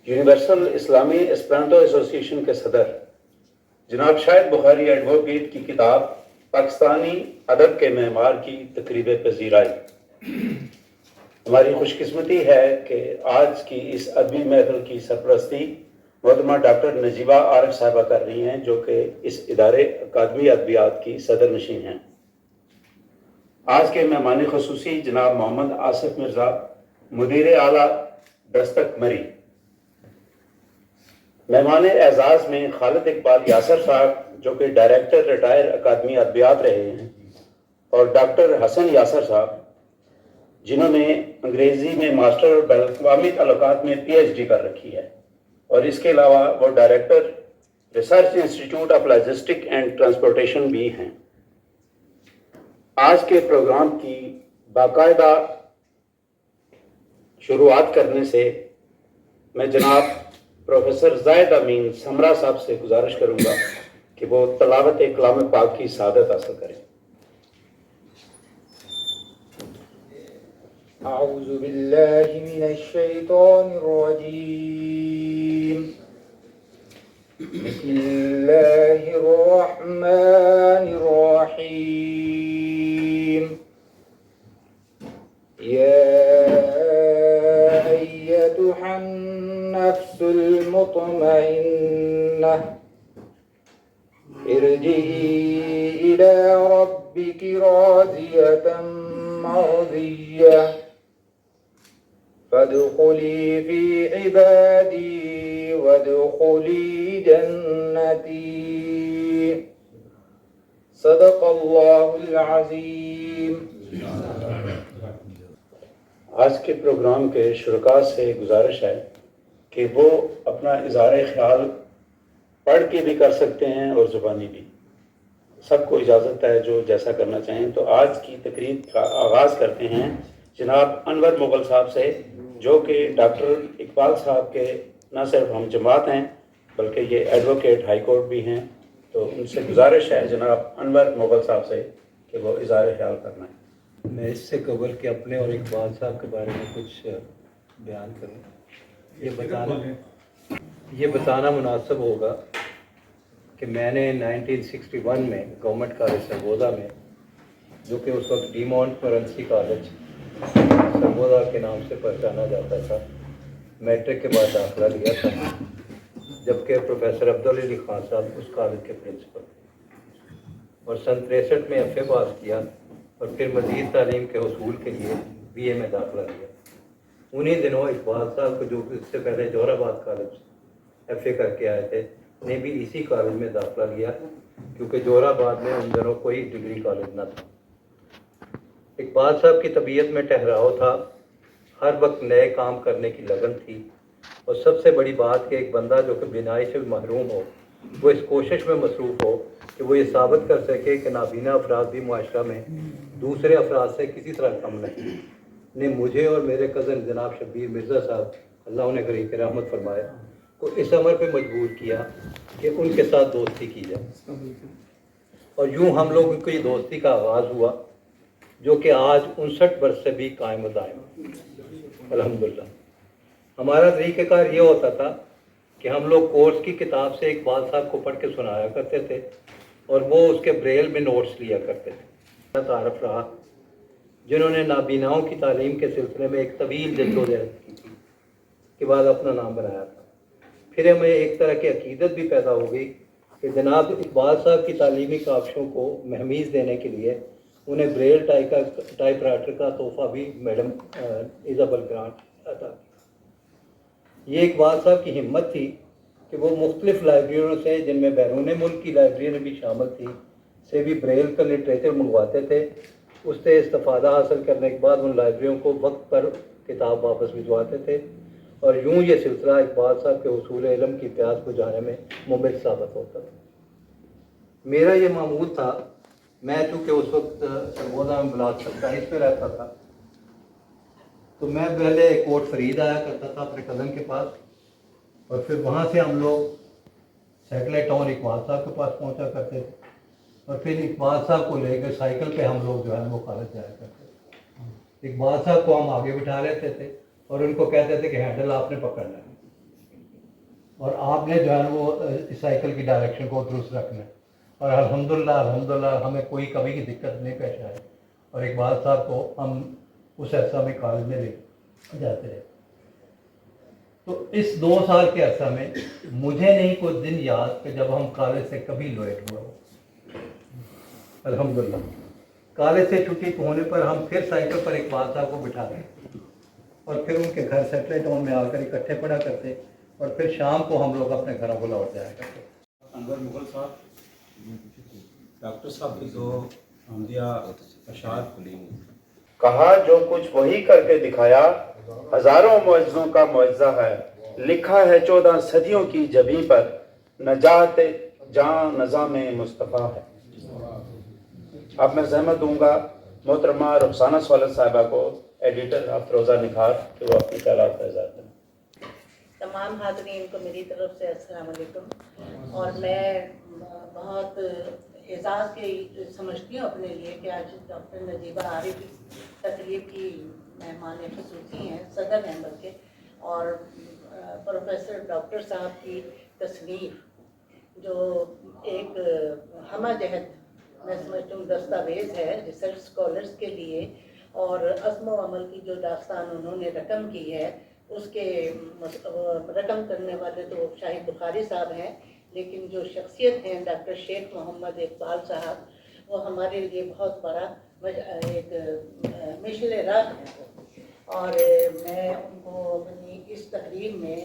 Universal اسلامی اسپرانٹو association کے صدر جناب شاہد بخاری ایڈوکیٹ کی کتاب پاکستانی ادب کے معمار کی تقریب پذیرائی۔ ہماری خوش قسمتی ہے کہ آج کی اس ادبی محفل کی سرپرستی محترمہ ڈاکٹر نجیبہ عارف صاحبہ کر رہی ہیں، جو کہ اس ادارے اکادمی ادبیات کی صدر نشین ہیں۔ آج کے مہمان خصوصی جناب محمد آصف مرزا، مدیر اعلیٰ دستک مری۔ مہمان اعزاز میں خالد اقبال یاسر صاحب، جو کہ ڈائریکٹر ریٹائر اکادمی ادبیات رہے ہیں، اور ڈاکٹر حسن یاسر صاحب، جنہوں نے انگریزی میں ماسٹر اور بین الاقوامی تعلقات میں پی ایچ ڈی کر رکھی ہے، اور اس کے علاوہ وہ director research institute of logistic and transportation بھی ہیں۔ آج کے پروگرام کی باقاعدہ شروعات کرنے سے میں جناب پروفیسر زاہد امین سمرا صاحب سے گزارش کروں گا کہ وہ تلاوت کلام پاک کی سعادت حاصل کریں۔ اعوذ باللہ من الشیطان الرجیم، بسم اللہ الرحمن الرحیم، یا ایتها النفس المطمئنة ارجعي إلى ربك راضية مرضية فادخلي في عبادي وادخلي جنتي، صدق اللہ العظیم۔ آج کے پروگرام کے شرکاء سے گزارش ہے کہ وہ اپنا اظہار خیال پڑھ کے بھی کر سکتے ہیں اور زبانی بھی، سب کو اجازت ہے جو جیسا کرنا چاہیں۔ تو آج کی تقریب کا آغاز کرتے ہیں جناب انور مغل صاحب سے، جو کہ ڈاکٹر اقبال صاحب کے نہ صرف ہم جماعت ہیں بلکہ یہ ایڈوکیٹ ہائی کورٹ بھی ہیں۔ تو ان سے گزارش ہے جناب انور مغل صاحب سے کہ وہ اظہار خیال کرنا ہے۔ میں اس سے قبل کہ اپنے اور اقبال صاحب کے بارے میں کچھ بیان کروں، یہ بتانا مناسب ہوگا کہ میں نے 1961 میں گورنمنٹ کالج سرگودا میں، جو کہ اس وقت ڈی مونٹ مرنسی کالج سرگودا کے نام سے پہچانا جاتا تھا، میٹرک کے بعد داخلہ لیا تھا، جبکہ پروفیسر عبدالعلی خان صاحب اس کالج کے پرنسپل تھے، اور سن 63 میں ایف اے پاس کیا، اور پھر مزید تعلیم کے حصول کے لیے بی اے میں داخلہ لیا۔ انہی دنوں اقبال صاحب کو، جو کہ اس سے پہلے جوہر آباد کالج ایف اے کر کے آئے تھے، نے بھی اسی کالج میں داخلہ لیا، کیونکہ جوہر آباد میں ان دنوں کوئی ڈگری کالج نہ تھا۔ اقبال صاحب کی طبیعت میں ٹھہراؤ تھا، ہر وقت نئے کام کرنے کی لگن تھی، اور سب سے بڑی بات کہ ایک بندہ جو کہ بینائی سے محروم ہو، وہ اس کوشش میں مصروف ہو کہ وہ یہ ثابت کر سکے کہ نابینا افراد بھی معاشرہ میں دوسرے افراد سے کسی طرح کم نہیں، نے مجھے اور میرے کزن جناب شبیر مرزا صاحب، اللہ انہیں غریق رحمت فرمائے، کو اس عمر پہ مجبور کیا کہ ان کے ساتھ دوستی کی جائے، اور یوں ہم لوگوں کی دوستی کا آغاز ہوا، جو کہ آج 59 برس سے بھی قائم و دائم الحمدللہ۔ ہمارا طریقہ کار یہ ہوتا تھا کہ ہم لوگ کورس کی کتاب سے اقبال صاحب کو پڑھ کے سنایا کرتے تھے، اور وہ اس کے بریل میں نوٹس لیا کرتے تھے۔ تعارف رہا جنہوں نے نابیناؤں کی تعلیم کے سلسلے میں ایک طویل جدوجہد کی تھی، کے بعد اپنا نام بنایا تھا۔ پھر ہمیں ایک طرح کی عقیدت بھی پیدا ہو گئی کہ جناب اقبال صاحب کی تعلیمی کاوشوں کو مہمیز دینے کے لیے انہیں بریل ٹائپ رائٹر کا تحفہ بھی میڈم ایزابل گرانٹ عطا کی۔ یہ اقبال صاحب کی ہمت تھی کہ وہ مختلف لائبریریوں سے، جن میں بیرون ملک کی لائبریریاں بھی شامل تھیں، سے بھی بریل کا لٹریچر منگواتے تھے۔ اس سے استفادہ حاصل کرنے کے بعد ان لائبریریوں کو وقت پر کتاب واپس بھجواتے تھے، اور یوں یہ سلسلہ اقبال صاحب کے حصول علم کی پیاس بجھانے میں ممد ثابت ہوتا تھا۔ میرا یہ معمول تھا، میں چونکہ اس وقت سرگودا میں بلاک 27 پہ رہتا تھا، تو میں پہلے کوٹ فرید آیا کرتا تھا اپنے کزن کے پاس، اور پھر وہاں سے ہم لوگ سیٹلائٹ ٹاؤن اقبال صاحب کے پاس پہنچا کرتے تھے، اور پھر اقبال صاحب کو لے کے سائیکل پہ ہم لوگ جو ہے وہ کالج جایا کرتے تھے۔ اقبال صاحب کو ہم آگے بٹھا لیتے تھے اور ان کو کہتے تھے کہ ہینڈل آپ نے پکڑنا ہے، اور آپ نے جو ہے نا وہ اس سائیکل کی ڈائریکشن کو درست رکھنا ہے. اور الحمدللہ ہمیں کوئی کبھی کی دقت نہیں پیش آئی. اور اقبال صاحب کو ہم اس عرصہ میں کالج میں لے جاتے ہیں. تو اس 2 سال کے عرصہ میں مجھے نہیں کوئی دن یاد کہ جب ہم کالج سے کبھی لیٹ ہوا ہو. الحمدللہ کالج سے چھٹی ہونے پر ہم پھر سائیکل پر اقبال صاحب کو بٹھا دیں اور پھر ان کے گھر سیٹلر ٹاؤن میں آ کر اکٹھے پڑھا کرتے اور پھر شام کو ہم لوگ اپنے گھروں کو لوٹ جایا کرتے. انور مغل صاحب ڈاکٹر صاحب کی دو حمدیہ اشعار کہا جو کچھ وہی کر کے دکھایا ہزاروں معجزوں کا معجزہ ہے. لکھا ہے 14 صدیوں کی جبیں پر نجات جان نظام مصطفیٰ ہے. اب میں زحمت دوں گا محترمہ رخسانہ سولت صاحبہ کو، ایڈیٹر افروزہ نکھار، کہ وہ اپنے خیالات کا اظہار کریں. تمام حاضرین کو میری طرف سے السلام علیکم. اور میں بہت اعزاز کی سمجھتی ہوں اپنے لیے کہ آج ڈاکٹر نجیبہ عارف تقریب کی مہمان خصوصی ہیں، صدر ہیں بلکہ، اور پروفیسر ڈاکٹر صاحب کی تصنیف جو ایک ہمہ جہت میں سمجھتی ہوں دستاویز ہے ریسرچ اسکالرس کے لیے، اور عزم و عمل کی جو داستان انہوں نے رقم کی ہے اس کے رقم کرنے والے تو شاہد بخاری صاحب ہیں، لیکن جو شخصیت ہیں ڈاکٹر شیخ محمد اقبال صاحب وہ ہمارے لیے بہت بڑا ایک مشل راہ ہے. اور میں ان کو اپنی اس تقریب میں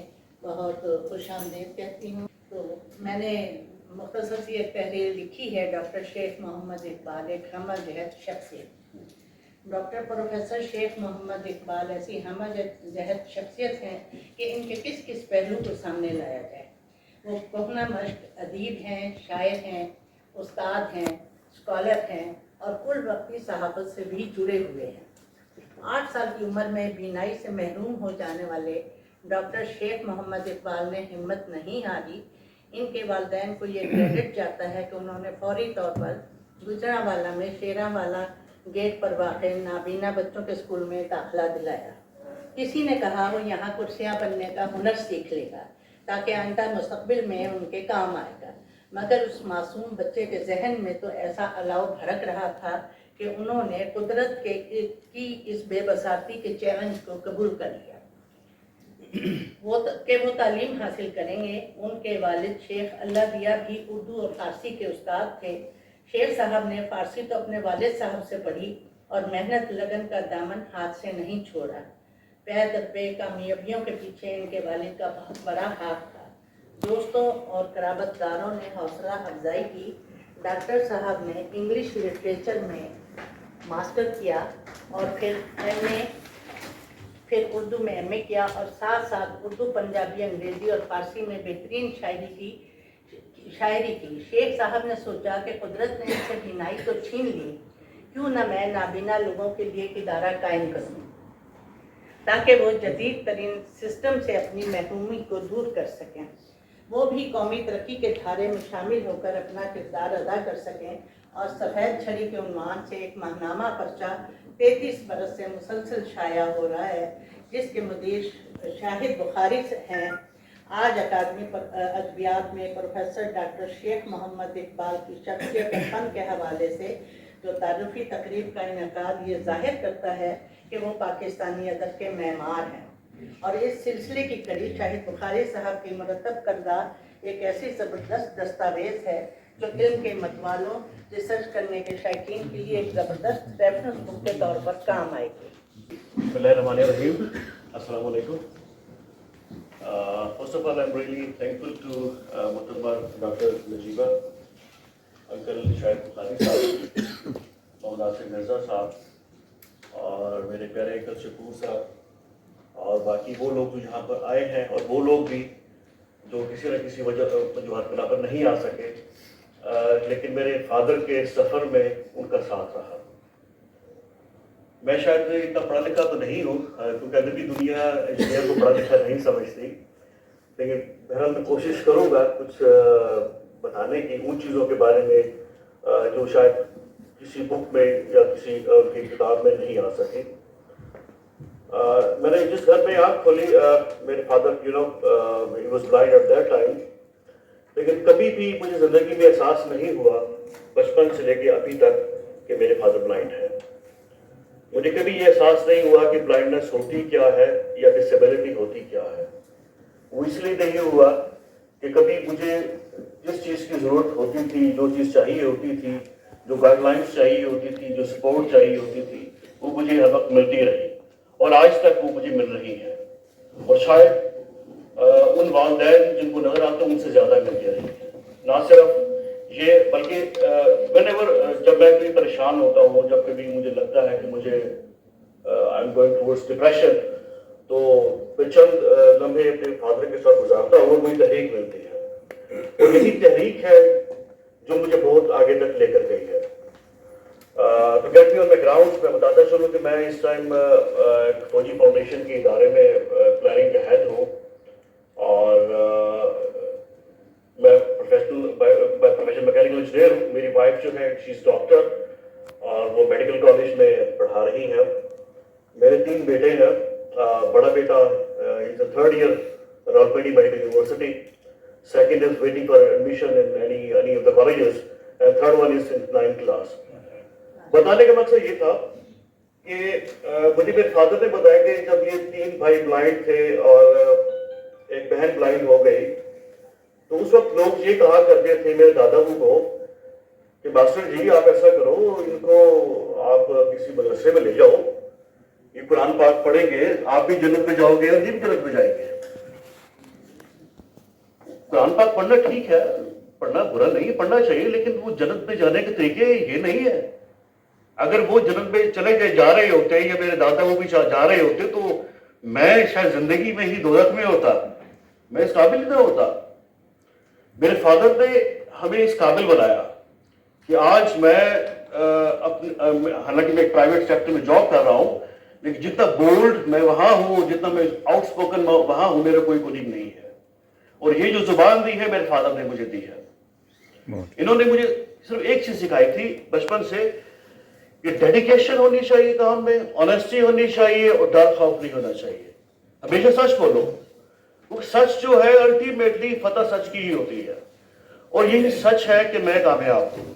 بہت خوش آمدید کہتی ہوں. تو میں نے مختصر سی ایک تحریر لکھی ہے، ڈاکٹر شیخ محمد اقبال ایک ہمہ جہت شخصیت. ڈاکٹر پروفیسر شیخ محمد اقبال ایسی ہمہ جہت شخصیت ہیں کہ ان کے کس کس پہلو کو سامنے لایا جائے. وہ کہنا مشق ادیب ہیں، شاعر ہیں، استاد ہیں، اسکالر ہیں اور کل وقتی صحافت سے بھی جڑے ہوئے ہیں. 8 سال کی عمر میں بینائی سے محروم ہو جانے والے ڈاکٹر شیخ محمد اقبال نے ہمت نہیں ہاری. ان کے والدین کو یہ کریڈٹ جاتا ہے کہ انہوں نے فوری طور پر گجرانوالہ میں شیراں گیٹ پر واقع نابینا بچوں کے اسکول میں داخلہ دلایا. کسی نے کہا وہ یہاں کرسیاں بننے کا ہنر سیکھ لے گا تاکہ آئندہ مستقبل میں ان کے کام آئے گا، مگر اس معصوم بچے کے ذہن میں تو ایسا الاؤ بھڑک رہا تھا کہ انہوں نے قدرت کی اس بے بساطی کے چیلنج کو قبول کر لیا وہ تعلیم حاصل کریں گے. ان کے والد شیخ اللہ دیا بھی اردو اور فارسی کے استاد تھے. شیخ صاحب نے فارسی تو اپنے والد صاحب سے پڑھی اور محنت لگن کا دامن ہاتھ سے نہیں چھوڑا. پے در پے کامیابیوں کے پیچھے ان کے والد کا بہت بڑا ہاتھ تھا. دوستوں اور قرابت داروں نے حوصلہ افزائی کی. ڈاکٹر صاحب نے انگلش لٹریچر میں ماسٹر کیا اور پھر اردو میں ایم اے کیا اور ساتھ ساتھ اردو، پنجابی، انگریزی اور فارسی میں بہترین شاعری کی. شیخ صاحب نے سوچا کہ قدرت نے ان سے بینائی تو چھین لی، کیوں نہ میں نابینا لوگوں کے لیے ایک ادارہ قائم کروں تاکہ وہ جدید ترین سسٹم سے اپنی محرومی کو دور کر سکیں، وہ بھی قومی ترقی کے دھارے میں شامل ہو کر اپنا کردار ادا کر سکیں. اور سفید چھڑی کے عنوان سے ایک ماہنامہ پرچہ 33 برس سے مسلسل شائع ہو رہا ہے، جس کے مدیر شاہد بخاری ہیں. آج اکادمی ادبیات میں پروفیسر ڈاکٹر شیخ محمد اقبال کی شخصیت فن کے حوالے سے جو تعارفی تقریب کا انعقاد یہ ظاہر کرتا ہے کہ وہ پاکستانی ادب کے معمار ہیں. اور اس سلسلے کی کڑی شاہد بخاری صاحب کی مرتب کردہ ایک ایسی زبردست دستاویز ہے جو علم کے متوالوں، ریسرچ کرنے کے شائقین کے لیے ایک زبردست ریفرنس بک کے طور پر کام آئے گی. بسم اللہ الرحمن الرحیم. السلام علیکم. First of all, I'm really thankful to Muhtabar Dr. Najeeba, Uncle Shahid Bukhari صاحب, محمد آصف مرزا صاحب اور میرے پیارے انکل شکور صاحب اور باقی وہ لوگ جو یہاں پر آئے ہیں اور وہ لوگ بھی جو کسی نہ کسی وجوہات بنا پر نہیں آ سکے لیکن میرے فادر کے سفر میں ان کا ساتھ رہا. میں شاید اتنا پڑھا لکھا تو نہیں ہوں کیونکہ ادبی دنیا انجینئر کو پڑھا لکھا نہیں سمجھتی، لیکن بہرحال میں کوشش کروں گا کچھ بتانے کی ان چیزوں کے بارے میں جو شاید کسی بک میں یا کسی کی کتاب میں نہیں آ سکے. میں نے جس گھر میں آنکھ کھولی میرے father he was blind at that time, لیکن کبھی بھی مجھے زندگی میں احساس نہیں ہوا بچپن سے لے کے ابھی تک کہ میرے فادر بلائنڈ ہے. مجھے کبھی یہ احساس نہیں ہوا کہ بلائنڈنس ہوتی کیا ہے یا ڈسیبلٹی ہوتی کیا ہے. وہ اس لیے نہیں ہوا کہ کبھی مجھے جس چیز کی ضرورت ہوتی تھی، جو چیز چاہیے ہوتی تھی، جو گائیڈ لائنس چاہیے ہوتی تھی، جو سپورٹ چاہیے ہوتی تھی، وہ مجھے ہر وقت ملتی رہی اور آج تک وہ مجھے مل رہی ہے. اور شاید ان والدین جن کو نظر آتا ان سے زیادہ ملتی رہی ہے. نہ صرف یہ بلکہ جب میں کبھی پریشان ہوتا ہوں، جب کبھی مجھے لگتا ہے کہ مجھے I am going towards depression, تو میں چند لمحے اپنے فادر کے ساتھ گزارتا ہوں اور مجھے تحریک ملتی ہے. اور یہی تحریک ہے جو مجھے بہت آگے تک لے کر گئی ہے. تو گیٹ می آن مائی گراؤنڈ. میں بتاتا چلوں کہ میں اس ٹائم فوجی فاؤنڈیشن کے ادارے میں پلاننگ کا ہیڈ ہوں، اور میں پروفیشنل میکینیکل انجینئر ہوں. میری وائف جو ہے شی از ڈاکٹر اور وہ میڈیکل کالج میں پڑھا رہی ہیں. میرے 3 بیٹے ہیں. بڑا بیٹا is a 3rd year Rawalpindi medical university. Second is waiting for admission in any of the colleges, and third one is in 9th class. بتانے کا مقصد یہ تھا کہ مجھے میرے فادر نے بتایا کہ جب یہ 3 بھائی بلائنڈ تھے اور ایک بہن بلائنڈ ہو گئی، تو اس وقت لوگ یہ کہا کرتے تھے میرے دادا کو کہ ماسٹر جی آپ ایسا کرو، ان کو آپ کسی مدرسے میں لے جاؤ، یہ قرآن پاک پڑھیں گے، آپ بھی جنت میں جاؤ گے اور یہ بھی جنت میں جائیں گے. قرآن پاک پڑھنا ٹھیک ہے، پڑھنا برا نہیں ہے، پڑھنا چاہیے، لیکن وہ جنت میں جانے کے طریقے یہ نہیں ہے. اگر وہ جنت میں چلے جا رہے ہوتے یا میرے دادا وہ بھی جا رہے ہوتے تو میں شاید زندگی میں ہی دوزخ میں ہوتا، میں اس قابل نہ ہوتا. میرے فادر نے ہمیں اس قابل بنایا کہ آج میں حالانکہ میں ایک پرائیویٹ سیکٹر میں جاب کر رہا ہوں، لیکن جتنا بولڈ میں وہاں ہوں، جتنا میں آؤٹ اسپوکن وہاں ہوں، میرا کوئی کولیگ نہیں ہے. اور یہ جو زبان دی ہے میرے فادر نے مجھے دی ہے. انہوں نے مجھے صرف ایک چیز سکھائی تھی بچپن سے کہ ڈیڈیکیشن ہونی چاہیے کام میں، آنیسٹی ہونی چاہیے اور ڈر خوف نہیں ہونا چاہیے. ہمیشہ سچ بولو. وہ سچ جو ہے الٹیمیٹلی فتح سچ کی ہی ہوتی ہے، اور یہی سچ ہے کہ میں کامیاب ہوں.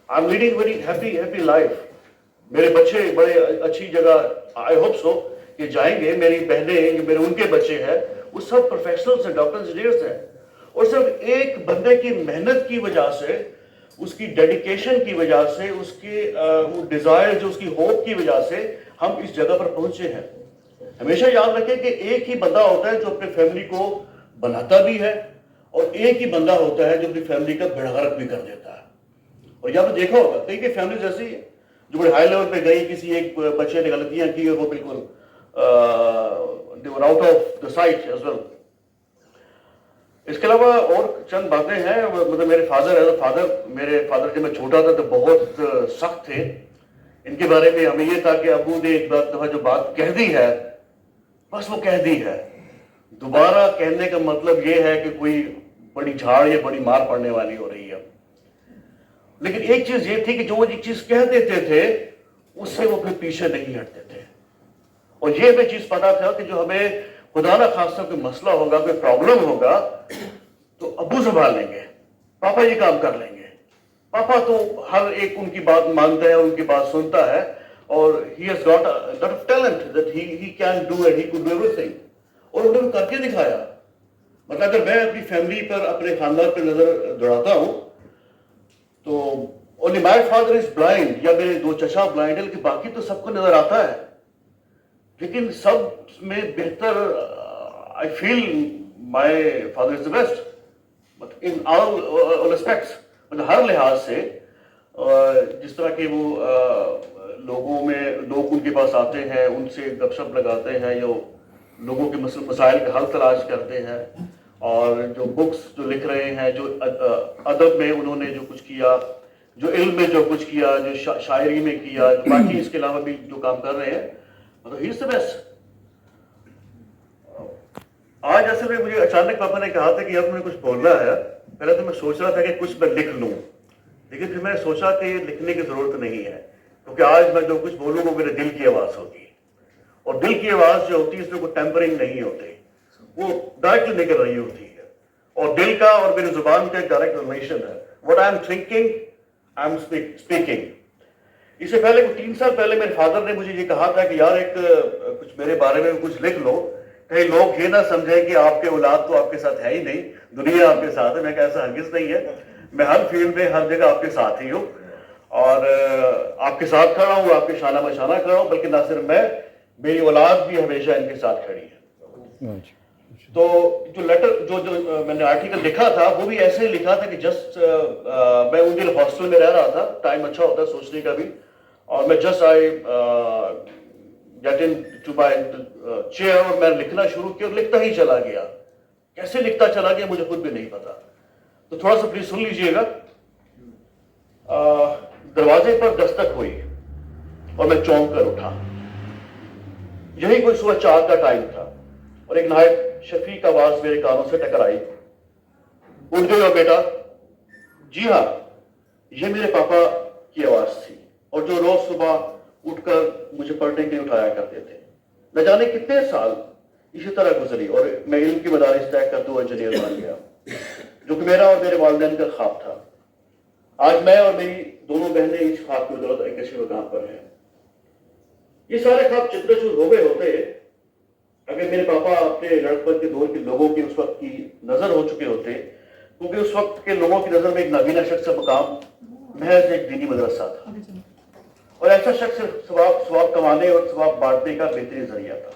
I am leading very happy life. میرے بچے بڑے اچھی جگہ آئی ہوپ سو کہ جائیں گے. میری بہنیں جو میرے ان کے بچے ہیں وہ سب پروفیشنلز ہیں، ڈاکٹر انجینئرس ہیں. اور صرف ایک بندے کی محنت کی وجہ سے، اس کی ڈیڈیکیشن کی وجہ سے، اس کے وہ ڈیزائر جو اس کی ہوپ کی وجہ سے ہم اس جگہ پر پہنچے ہیں. ہمیشہ یاد رکھیں کہ ایک ہی بندہ ہوتا ہے جو اپنے فیملی کو بناتا بھی ہے، اور ایک ہی بندہ ہوتا ہے جو اپنی فیملی کا بیڑا غرق بھی کر دیتا ہے. اور یہاں پہ دیکھا ہوگا کئی فیملیز ایسی ہیں جو بڑے ہائی لیول پہ گئی، کسی ایک بچے نے غلطیاں کی اور وہ بالکل they were out of the sight as well. اس کے علاوہ اور چند باتیں ہیں. مطلب میرے فادر جب میں چھوٹا تھا تو بہت سخت تھے. ان کے بارے میں ہمیں یہ تھا کہ ابو نے ایک دفعہ جو بات کہہ دی ہے بس وہ کہہ دی ہے، دوبارہ کہنے کا مطلب یہ ہے کہ کوئی بڑی جھاڑ یا بڑی مار پڑنے والی ہو رہی ہے. لیکن ایک چیز یہ تھی کہ جو وہ ایک چیز کہہ دیتے تھے اس سے وہ پھر پیچھے نہیں ہٹتے تھے. اور یہ ہمیں چیز پتا تھا کہ جو ہمیں خدا نہ خاصہ کوئی مسئلہ ہوگا، کوئی پرابلم ہوگا تو ابو سنبھال لیں گے، پاپا یہ کام کر لیں گے. پاپا تو ہر ایک ان کی بات مانتا ہے، ان کی بات سنتا ہے، اور he has got a lot of talent that he can do and he could do everything. اور انہوں نے کر کے دکھایا. مطلب اگر میں اپنی فیملی پر، اپنے خاندان پر نظر دوڑاتا ہوں تو only my father is blind یا میرے 2 چچا بلائنڈ ہیں، لیکن باقی تو سب کو نظر آتا ہے. لیکن سب میں بہتر I feel my father is the best. But in all respects, مطلب ہر لحاظ سے جس طرح کہ وہ لوگ ان کے پاس آتے ہیں، ان سے گپ شپ لگاتے ہیں، یا لوگوں کے مسائل کا حل تلاش کرتے ہیں، اور جو بکس جو لکھ رہے ہیں، جو ادب میں انہوں نے جو کچھ کیا، جو علم میں جو کچھ کیا، جو شاعری میں کیا، جو باقی اس کے علاوہ بھی جو کام کر رہے ہیں، مطلب ہی از دی بیسٹ. آج اصل میں مجھے اچانک پاپا نے کہا تھا کہ اب مجھے کچھ بولنا ہے. پہلے تو میں سوچ رہا تھا کہ کچھ میں لکھ لوں، لیکن پھر میں نے سوچا کہ لکھنے کی ضرورت نہیں ہے، کیونکہ آج میں جو کچھ بولوں وہ میرے دل کی آواز ہوگی. اور دل کی آواز جو ہوتی ہے اس میں کوئی ٹیمپرنگ نہیں ہوتے, وہ ڈائریکٹلی نکل رہی ہوتی ہے, اور دل کا اور میری زبان کا ایک ڈائریکٹ ریلیشن ہے. What I am thinking I am speaking. اس سے پہلے 3 سال پہلے میرے فادر نے مجھے یہ کہا تھا کہ یار ایک کچھ میرے بارے میں کچھ لکھ لو, کہیں لوگ یہ نہ سمجھیں کہ آپ کے اولاد تو آپ کے ساتھ ہے ہی نہیں, دنیا آپ کے ساتھ ہے. میں کہا ایسا ہرگز نہیں ہے, میں ہر فیلڈ میں ہر جگہ آپ کے ساتھ ہی ہوں, اور آپ کے ساتھ کھڑا ہوں, آپ کے شانہ بشانہ کھڑا ہوں, بلکہ نہ صرف میں, میری اولاد بھی ہمیشہ ان کے ساتھ کھڑی ہے. تو جو لیٹر جو میں نے آرٹیکل لکھا تھا وہ بھی ایسے ہی لکھا تھا کہ جسٹ میں ان دن ہاسٹل میں رہ رہا تھا, ٹائم اچھا ہوتا ہے سوچنے کا بھی, اور میں just I get into my chair, اور میں لکھنا شروع کیا اور لکھتا ہی چلا گیا. کیسے لکھتا چلا گیا مجھے خود بھی نہیں پتا. تو تھوڑا سا پلیز سن لیجئے گا. دروازے پر دستک ہوئی اور میں چونک کر اٹھا. یہی کوئی صبح 4 کا ٹائم تھا, اور ایک نہایت شفیق آواز میرے کانوں سے ٹکرائی. اٹھ گئے ہو بیٹا؟ جی ہاں. یہ میرے پاپا کی آواز تھی, اور جو روز صبح اٹھ کر مجھے پڑھنے کے لیے اٹھایا کرتے تھے. نہ جانے کتنے سال اسی طرح گزری, اور میں علم کی مدارس طے کرتے ہوئے انجینئر بن گیا, جو کہ میرا اور میرے والدین کا خواب تھا. آج میں اور میری دونوں بہنیں اس خواب کی بدولت ایک اچھے مقام پر ہیں. یہ سارے خواب چکر چور ہو گئے ہوتے اگر میرے پاپا اپنے لڑکپن کے دور کے لوگوں کی اس وقت کی نظر ہو چکے ہوتے, کیونکہ اس وقت کے لوگوں کی نظر میں ایک نابینا شخص کا مقام محض ایک دینی مدرسہ تھا, اور ایسا شخص ثواب کمانے اور ثواب بانٹنے کا بہترین ذریعہ تھا.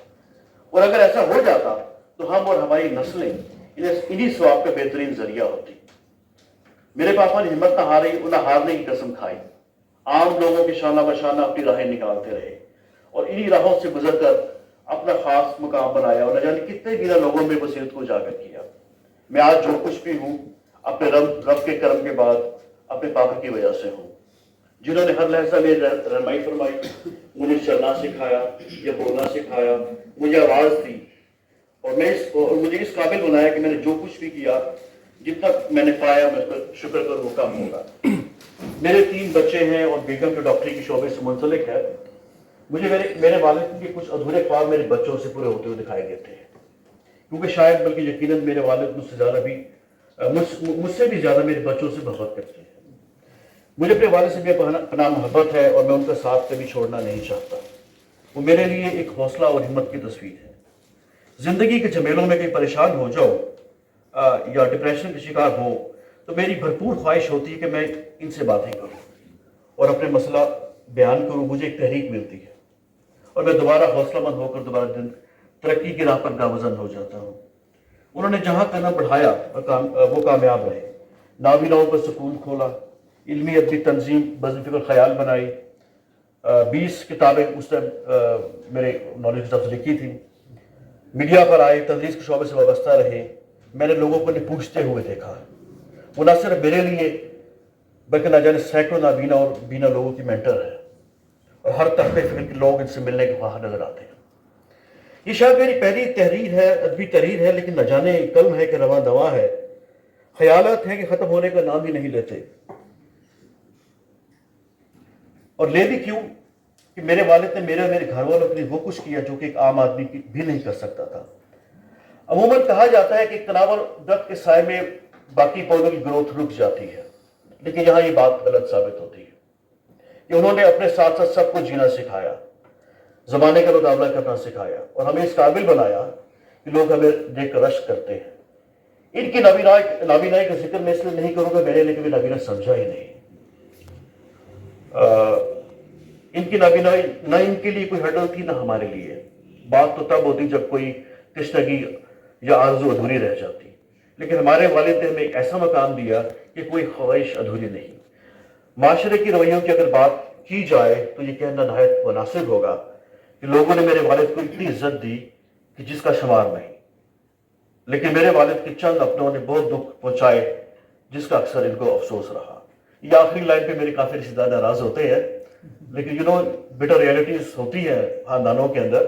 اور اگر ایسا ہو جاتا تو ہم اور ہماری نسلیں انہی ثواب کا بہترین ذریعہ ہوتی. میرے پاپا نے ہمت نہ ہارنے کی قسم کھائی, عام لوگوں کے شانہ بشانہ اپنی راہیں نکالتے رہے, اور انہی راہوں سے گزر کر اپنا خاص مقام بنایا, اور نہ جانے کتنے بنا لوگوں میں بصیرت کو اجاگر کیا. میں آج جو کچھ بھی ہوں اپنے رب کے کرم کے بعد اپنے پاپا کی وجہ سے ہوں, جنہوں نے ہر لحظہ میری رہنمائی فرمائی, مجھے چلنا سکھایا یا بولنا سکھایا, مجھے آواز دی, اور مجھے اس قابل بنایا کہ میں نے جو کچھ بھی کیا, جتنا میں نے پایا میں اس پر شکر کر وہ کم ہوگا. میرے 3 بچے ہیں اور بیگم جو ڈاکٹری کے شعبے سے منسلک ہے. مجھے میرے والد کے کچھ ادھورے خواب میرے بچوں سے پورے ہوتے ہوئے دکھائی دیتے ہیں, کیونکہ شاید بلکہ یقیناً میرے والد مجھ سے بھی زیادہ میرے بچوں سے محبت کرتے ہیں. مجھے اپنے والد سے بے پناہ محبت ہے, اور میں ان کا ساتھ کبھی چھوڑنا نہیں چاہتا. وہ میرے لیے ایک حوصلہ اور ہمت کی تصویر ہے. زندگی کے جھمیلوں میں کہیں پریشان ہو جاؤ یا ڈپریشن کا شکار ہو تو میری بھرپور خواہش ہوتی ہے کہ میں ان سے باتیں کروں اور اپنے مسئلہ بیان کروں. مجھے ایک تحریک ملتی ہے, اور میں دوبارہ حوصلہ مند ہو کر دوبارہ دن ترقی کی راہ پر گامزن ہو جاتا ہوں. انہوں نے جہاں قدم بڑھایا وہ کامیاب رہے. نابیناؤں پر سکون کھولا, علمی ادبی تنظیم بزم فکر خیال بنائی, 20 کتابیں اس ٹائم میرے نالج کی طرف سے لکھی تھی. میڈیا پر آئے, تدریس کے شعبے سے وابستہ رہے. میں نے لوگوں کو پوچھتے ہوئے دیکھا. وہ نہ صرف میرے لیے بلکہ نہ جانے سینکڑوں نابینا اور بینا لوگوں کی مینٹر ہے, اور ہر طبقے فکر کے لوگ ان سے ملنے کے خواہاں نظر آتے ہیں. یہ شاید میری پہلی تحریر ہے, ادبی تحریر ہے, لیکن نہ جانے قلم ہے کہ رواں دواں ہے. خیالات ہیں کہ ختم ہونے کا نام ہی نہیں لیتے, اور لے بھی کیوں کہ میرے والد نے میرے اور میرے گھر والوں کے لیے وہ کچھ کیا جو کہ ایک عام آدمی بھی نہیں کر سکتا تھا. عموماً کہا جاتا ہے کہ ایک تناور درخت کے سائے میں باقی پودوں کی گروتھ رک جاتی ہے, لیکن یہاں یہ بات غلط ثابت ہوتی ہے کہ انہوں نے اپنے ساتھ ساتھ سب کچھ جینا سکھایا, زمانے کا مقابلہ کرنا سکھایا, اور ہمیں اس قابل بنایا کہ لوگ ہمیں دیکھ کر رشک کرتے ہیں. ان کی نابینائی کا ذکر میں اس لیے نہیں کروں گا, میں نے کبھی نابینا سمجھا ہی نہیں. ان کی نابینائی نہ ان کے لیے کوئی ہرڈل تھی نہ ہمارے لیے. بات تو تب ہوتی جب کوئی تشنگی یا آرزو ادھوری رہ جاتی, لیکن ہمارے والد نے ہمیں ایک ایسا مقام دیا کہ کوئی خواہش ادھوری نہیں. معاشرے کی رویوں کی اگر بات کی جائے تو یہ کہنا نہایت مناسب ہوگا کہ لوگوں نے میرے والد کو اتنی عزت دی کہ جس کا شمار نہیں, لیکن میرے والد کے چند اپنوں نے بہت دکھ پہنچائے جس کا اکثر ان کو افسوس رہا. یہ آخری لائن پہ میرے کافی رشتے دار ناراض ہوتے ہیں, لیکن بیٹر ریئلٹیز ہوتی ہے خاندانوں کے اندر.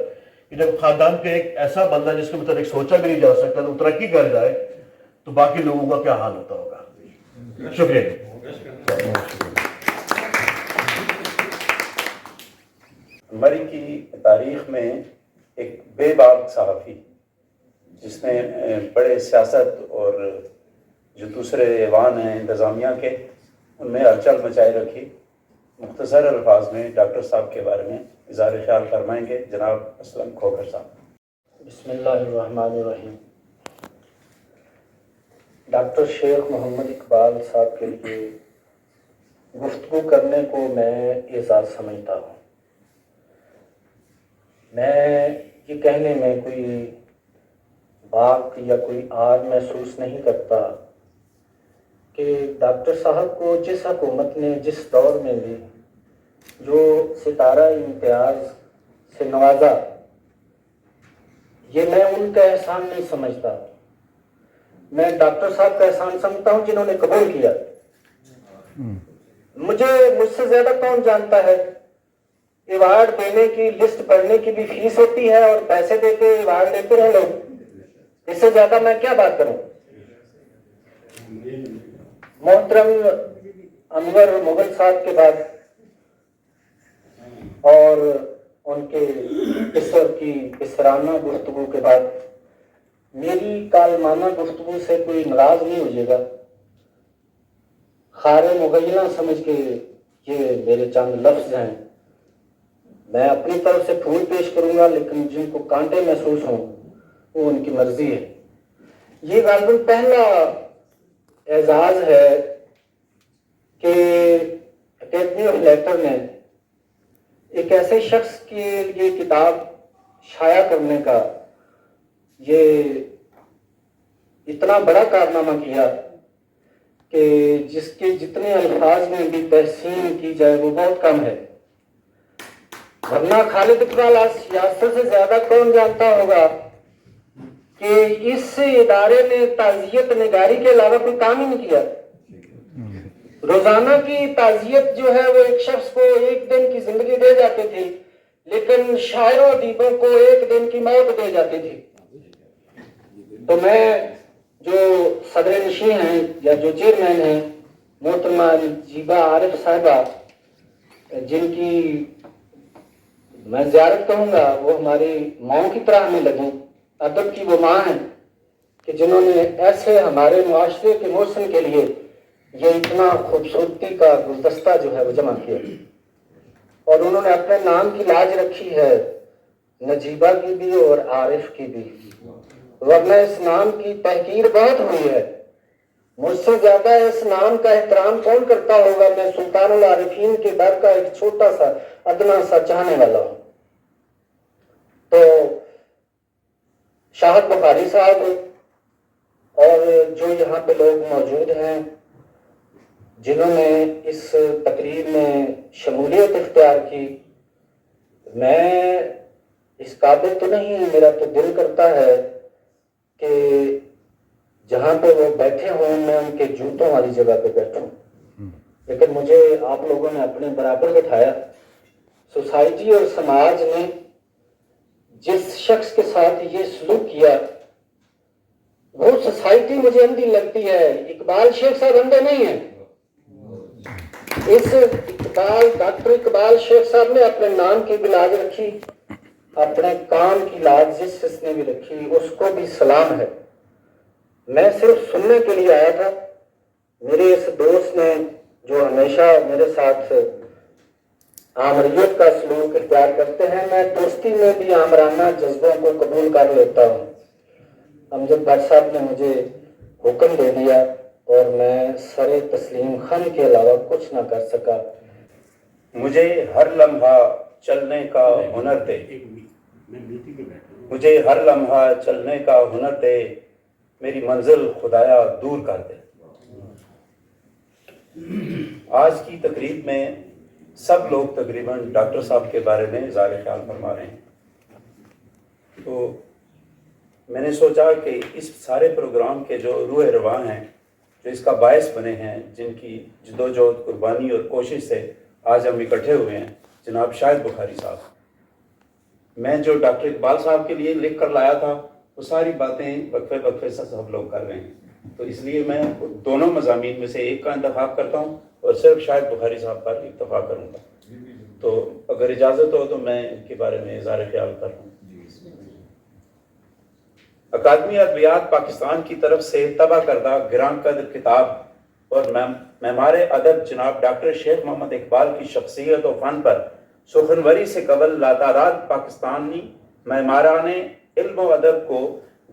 جب خاندان کے ایک ایسا بندہ جس کے متعلق سوچا بھی نہیں جا سکتا تو ترقی کر جائے تو باقی لوگوں کا کیا حال ہوتا ہوگا. شکریہ. ہماری کی تاریخ میں ایک بے باک صحافی جس نے بڑے سیاست اور جو دوسرے ایوان ہیں انتظامیہ کے ان میں ہلچل مچائی رکھی، مختصر الفاظ میں ڈاکٹر صاحب کے بارے میں اظہار خیال فرمائیں گے جناب اسلم کھوکھر صاحب۔ بسم اللہ الرحمن الرحیم۔ ڈاکٹر شیخ محمد اقبال صاحب کے لیے گفتگو کرنے کو میں اعزاز سمجھتا ہوں۔ میں یہ کہنے میں کوئی باک یا کوئی آر محسوس نہیں کرتا کہ ڈاکٹر صاحب کو جس حکومت نے جس دور میں بھی جو ستارہ امتیاز سے نوازا، یہ میں ان کا احسان نہیں سمجھتا، میں ڈاکٹر صاحب کا احسان سمجھتا ہوں جنہوں نے قبول کیا۔ مجھ سے زیادہ کون جانتا ہے، ایوارڈ دینے کی لسٹ پڑھنے کی بھی فیس ہوتی ہے اور پیسے دے کے ایوارڈ دیتے ہیں لوگ، اس سے زیادہ میں کیا بات کروں۔ محترم انور مغل صاحب کے بعد اور ان کے قصر کی قصرانہ گفتگو کے بعد میری کالمانہ گفتگو سے کوئی ناراض نہیں ہو جائے گا۔ خار مغیلہ سمجھ کے یہ میرے چند لفظ ہیں، میں اپنی طرف سے پھول پیش کروں گا، لیکن جن کو کانٹے محسوس ہوں وہ ان کی مرضی ہے۔ یہ غالباً پہلا اعزاز ہے کہ اکیڈمی آف لیٹر نے ایک ایسے شخص کی یہ کتاب شائع کرنے کا یہ اتنا بڑا کارنامہ کیا کہ جس کے جتنے الفاظ میں بھی تحسین کی جائے وہ بہت کم ہے۔ ورنہ خالد اقبال سیاست سے زیادہ کون جانتا ہوگا کہ اس ادارے نے تعزیت نگاری کے علاوہ کوئی کام ہی نہیں کیا۔ روزانہ کی تعزیت جو ہے وہ ایک شخص کو ایک دن کی زندگی دے جاتی تھی، لیکن شاعروں ادیبوں کو ایک دن کی موت دے جاتی تھی۔ تو میں جو صدر نشین ہیں یا جو چیئرمین ہیں محترمہ نجیبہ عارف صاحبہ، جن کی میں زیارت کروں گا، وہ ہماری ماں کی طرح ہمیں لگیں، ادب کی وہ ماں ہیں کہ جنہوں نے ایسے ہمارے معاشرے کے محسن کے لیے یہ اتنا خوبصورتی کا گلدستہ جو ہے وہ جمع کیا، اور انہوں نے اپنے نام کی لاج رکھی ہے، نجیبہ کی بھی اور عارف کی بھی، ورنہ اس نام کی تحقیر بہت ہوئی ہے۔ مجھ سے زیادہ اس نام کا احترام کون کرتا ہوگا؟ میں سلطان العارفین کے در کا ایک چھوٹا سا ادنا سا چاہنے والا ہوں۔ تو شاہد بخاری صاحب اور جو یہاں پہ لوگ موجود ہیں جنہوں نے اس تقریب میں شمولیت اختیار کی، میں اس قابل تو نہیں، میرا تو دل کرتا ہے کہ جہاں پہ وہ بیٹھے ہوں میں ان کے جوتوں والی جگہ پہ بیٹھوں، لیکن مجھے آپ لوگوں نے اپنے برابر بٹھایا۔ سوسائٹی اور سماج نے جس شخص کے ساتھ یہ سلوک کیا وہ سوسائٹی مجھے اندھی لگتی ہے۔ اقبال شیخ صاحب اندھے نہیں ہیں، اس ڈاکٹر اقبال شیخ صاحب نے اپنے نام کی بھی لاج رکھی، اپنے کام کی لاج جس نے بھی رکھی اس کو بھی سلام ہے۔ میں صرف سننے کے لیے آیا تھا۔ میرے اس دوست نے جو ہمیشہ میرے ساتھ آمریت کا سلوک اختیار کرتے ہیں، میں دوستی میں بھی آمرانہ جذبوں کو قبول کر لیتا ہوں۔ امجد بٹ صاحب نے مجھے حکم دے دیا اور میں سر تسلیم خم کے علاوہ کچھ نہ کر سکا۔ مجھے ہر لمحہ چلنے کا ہنر دے، مجھے ہر لمحہ چلنے کا ہنر دے، میری منزل خدایا دور کر دے۔ آج کی تقریب میں سب لوگ تقریباً ڈاکٹر صاحب کے بارے میں اظہار خیال فرما رہے ہیں، تو میں نے سوچا کہ اس سارے پروگرام کے جو روح رواں ہیں، جو اس کا باعث بنے ہیں، جن کی جدوجہد، قربانی اور کوشش سے آج ہم اکٹھے ہوئے ہیں، جناب شاہد بخاری صاحب، میں جو ڈاکٹر اقبال صاحب کے لیے لکھ کر لایا تھا وہ ساری باتیں وقفے وقفے سے سب لوگ کر رہے ہیں، تو اس لیے میں دونوں مضامین میں سے ایک کا انتخاب کرتا ہوں اور صرف شاہد بخاری صاحب پر اکتفا کروں گا۔ تو اگر اجازت ہو تو میں ان کے بارے میں اظہار خیال کر رہا ہوں۔ اکادمی ادبیات پاکستان کی طرف سے طبع کردہ گران قدر کتاب اور معمار ادب جناب ڈاکٹر شیخ محمد اقبال کی شخصیت و فن پر سخنوری سے قبل لاتعداد پاکستانی معماران علم و ادب کو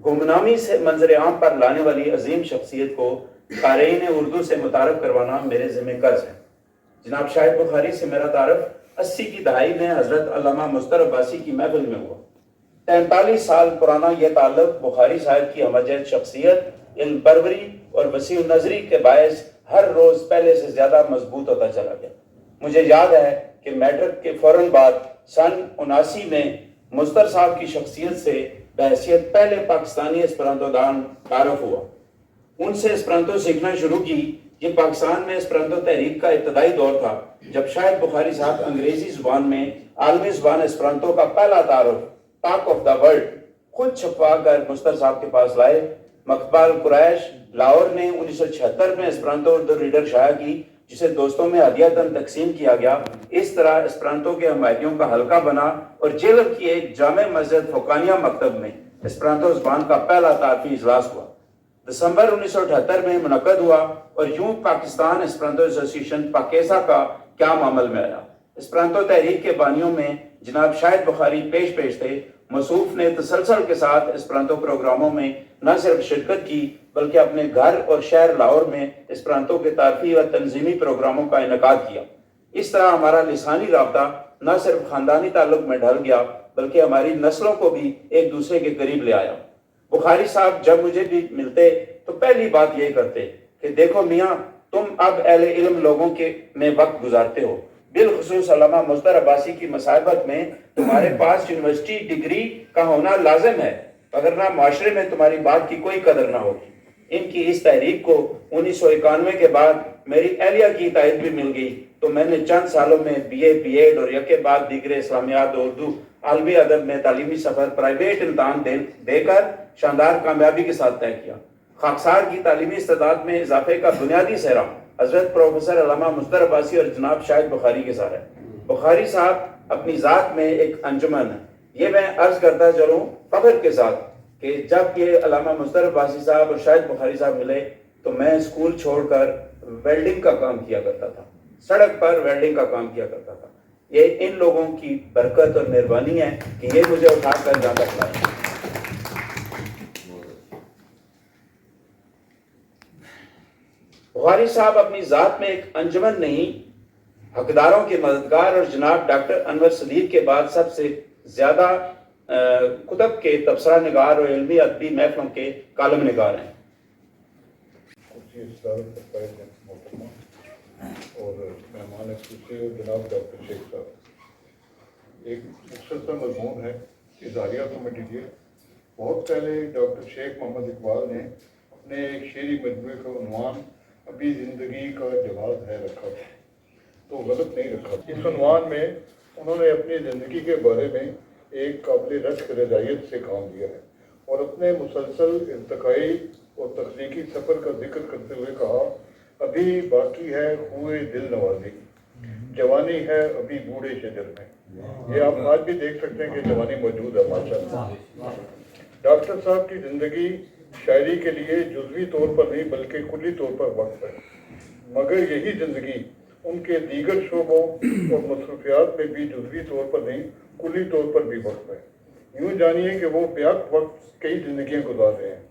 گمنامی سے منظر عام پر لانے والی عظیم شخصیت کو قارئین اردو سے متعارف کروانا میرے ذمہ قرض ہے۔ جناب شاہد بخاری سے میرا تعارف 80 کی دہائی میں حضرت علامہ مظفر عباسی کی محفل میں ہوا۔ 43 سال پرانا یہ تعلق بخاری صاحب کی ہمجد شخصیت، علم پروری اور وسیع نظری کے باعث ہر روز پہلے سے زیادہ مضبوط ہوتا چلا گیا۔ مجھے یاد ہے کہ میٹرک کے فوراً بعد سن 79 میں مظفر صاحب کی شخصیت سے بحیثیت پہلے پاکستانی اسپرانتو دان تعارف ہوا۔ ان سے اسپرانتو سیکھنا شروع کی۔ یہ پاکستان میں اسپرانتو تحریک کا ابتدائی دور تھا جب شاہد بخاری صاحب انگریزی زبان میں عالمی زبان اسپرانتو کا پہلا تعارف ٹاک آف دا ورلڈ خود چھپوا کر مظفر صاحب کے پاس لائے۔ مقبال قریش لاہور نے 1976 میں اسپرانتو اردو ریڈر شائع کی جسے دوستوں میں ہدیہً تقسیم کیا گیا۔ اس طرح اسپرانتو کے حمایتیوں کا حلقہ بنا اور جیلر کی ایک جامع مسجد فوقانیہ مکتب میں اسپرانتو زبان کا پہلا تعارفی اجلاس ہوا۔ دسمبر 1978 میں منعقد ہوا اور یوں پاکستان اسپرانتو ایسوسی ایشن پاکیزا کا قیام عمل میں آیا۔ اسپرانتو تحریک کے بانیوں میں جناب شاہد بخاری پیش تھے۔ موصوف نے تسلسل کے ساتھ اسپرانتو پروگراموں میں نہ صرف شرکت کی بلکہ اپنے گھر اور شہر لاہور میں اسپرانتو کے تعارفی و تنظیمی پروگراموں کا انعقاد کیا۔ اس طرح ہمارا لسانی رابطہ نہ صرف خاندانی تعلق میں ڈھل گیا بلکہ ہماری نسلوں کو بھی ایک دوسرے کے قریب لے آیا۔ بخاری صاحب جب مجھے بھی ملتے تو پہلی بات یہ کرتے کہ دیکھو میاں، تم اب اہل علم لوگوں کے میں وقت گزارتے ہو، بالخصوص علامہ مظفر عباسی کی مصاحبت میں تمہارے پاس یونیورسٹی ڈگری کا ہونا لازم ہے، وگرنہ معاشرے میں تمہاری بات کی کوئی قدر نہ ہوگی۔ ان کی اس تحریک کو 1991 کے بعد میری اہلیہ کی تائید بھی مل گئی تو میں نے چند سالوں میں بی اے، بی ایڈ اور یکے بعد دیگر اسلامیات اور اردو عالمی ادب میں تعلیمی سفر پرائیویٹ امتحان دے کر شاندار کامیابی کے ساتھ طے کیا۔ خاکسار کی تعلیمی استعداد میں اضافے کا بنیادی سہرا حضرت پروفیسر علامہ مظفر عباسی اور جناب شاہد بخاری کے ساتھ ہے۔ بخاری صاحب اپنی ذات میں ایک انجمن ہے۔ یہ میں عرض کرتا چلوں فخر کے ساتھ کہ جب یہ علامہ مظفر عباسی صاحب اور شاہد بخاری صاحب ملے تو میں اسکول چھوڑ کر ویلڈنگ کا کام کیا کرتا تھا، سڑک پر ویلڈنگ کا کام کیا کرتا تھا۔ یہ ان لوگوں کی برکت اور مہربانی ہے کہ یہ مجھے اٹھا کر جہاں تک لائے۔ بخاری صاحب اپنی ذات میں ایک انجمن نہیں، حقداروں کے مددگار اور جناب ڈاکٹر انور صدیق کے بعد سب سے زیادہ کتب کے تبصرہ نگار اور علمی ادبی محفلوں کے کالم نگار ہیں۔ اور مہمان خصوصی جناب ڈاکٹر شیخ صاحب، ایک مختصر مضمون ہے اظہاریہ کمیٹی کے۔ بہت پہلے ڈاکٹر شیخ محمد اقبال نے اپنے ایک شعری مجموعے کا عنوان ابھی زندگی کا جواز ہے رکھا تھا، تو غلط نہیں رکھا۔ اس عنوان میں انہوں نے اپنی زندگی کے بارے میں ایک قابل رشک رضائیت سے کام کیا ہے اور اپنے مسلسل ارتقائی اور تخلیقی سفر کا ذکر کرتے ہوئے کہا، ابھی باقی ہے خوئے دل نوازی، جوانی ہے ابھی بوڑھے شجر میں۔ یہ آپ آج بھی دیکھ سکتے ہیں کہ جوانی موجود ہے ماشاءاللہ۔ ڈاکٹر صاحب کی زندگی شاعری کے لیے جزوی طور پر نہیں بلکہ کلی طور پر وقف ہے، مگر یہی زندگی ان کے دیگر شعبوں اور مصروفیات میں بھی جزوی طور پر نہیں کلی طور پر بھی وقف ہے۔ یوں جانیے کہ وہ بیک وقت کئی زندگیاں گزار رہے ہیں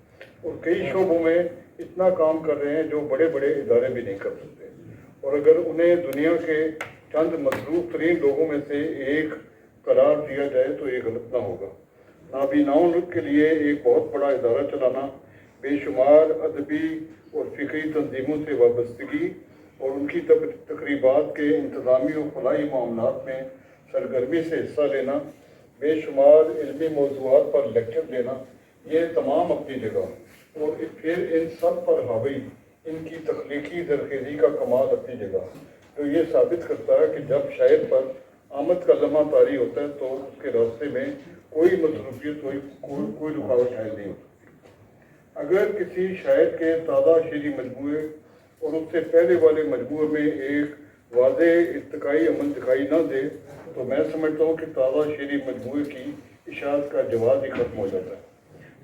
اور کئی شعبوں میں اتنا کام کر رہے ہیں جو بڑے بڑے ادارے بھی نہیں کر سکتے، اور اگر انہیں دنیا کے چند مصروف ترین لوگوں میں سے ایک قرار دیا جائے تو یہ غلط نہ ہوگا۔ نابیناؤں کے لیے ایک بہت بڑا ادارہ چلانا، بے شمار ادبی اور فکری تنظیموں سے وابستگی اور ان کی تقریبات کے انتظامی و فلاحی معاملات میں سرگرمی سے حصہ لینا، بے شمار علمی موضوعات پر لیکچر دینا، یہ تمام اپنی جگہ، اور پھر ان سب پر حاوی ان کی تخلیقی زرخیزی کا کمال اپنی جگہ، جو یہ ثابت کرتا ہے کہ جب شاعر پر آمد کا لمحہ طاری ہوتا ہے تو اس کے راستے میں کوئی مصروفیت کوئی رکاوٹ حائل نہیں ہوتی۔ اگر کسی شاعر کے تازہ شعری مجموعے اور اس سے پہلے والے مجموعے میں ایک واضح ارتقائی عمل دکھائی نہ دے تو میں سمجھتا ہوں کہ تازہ شعری مجموعے کی اشاعت کا جواز ہی ختم ہو جاتا ہے۔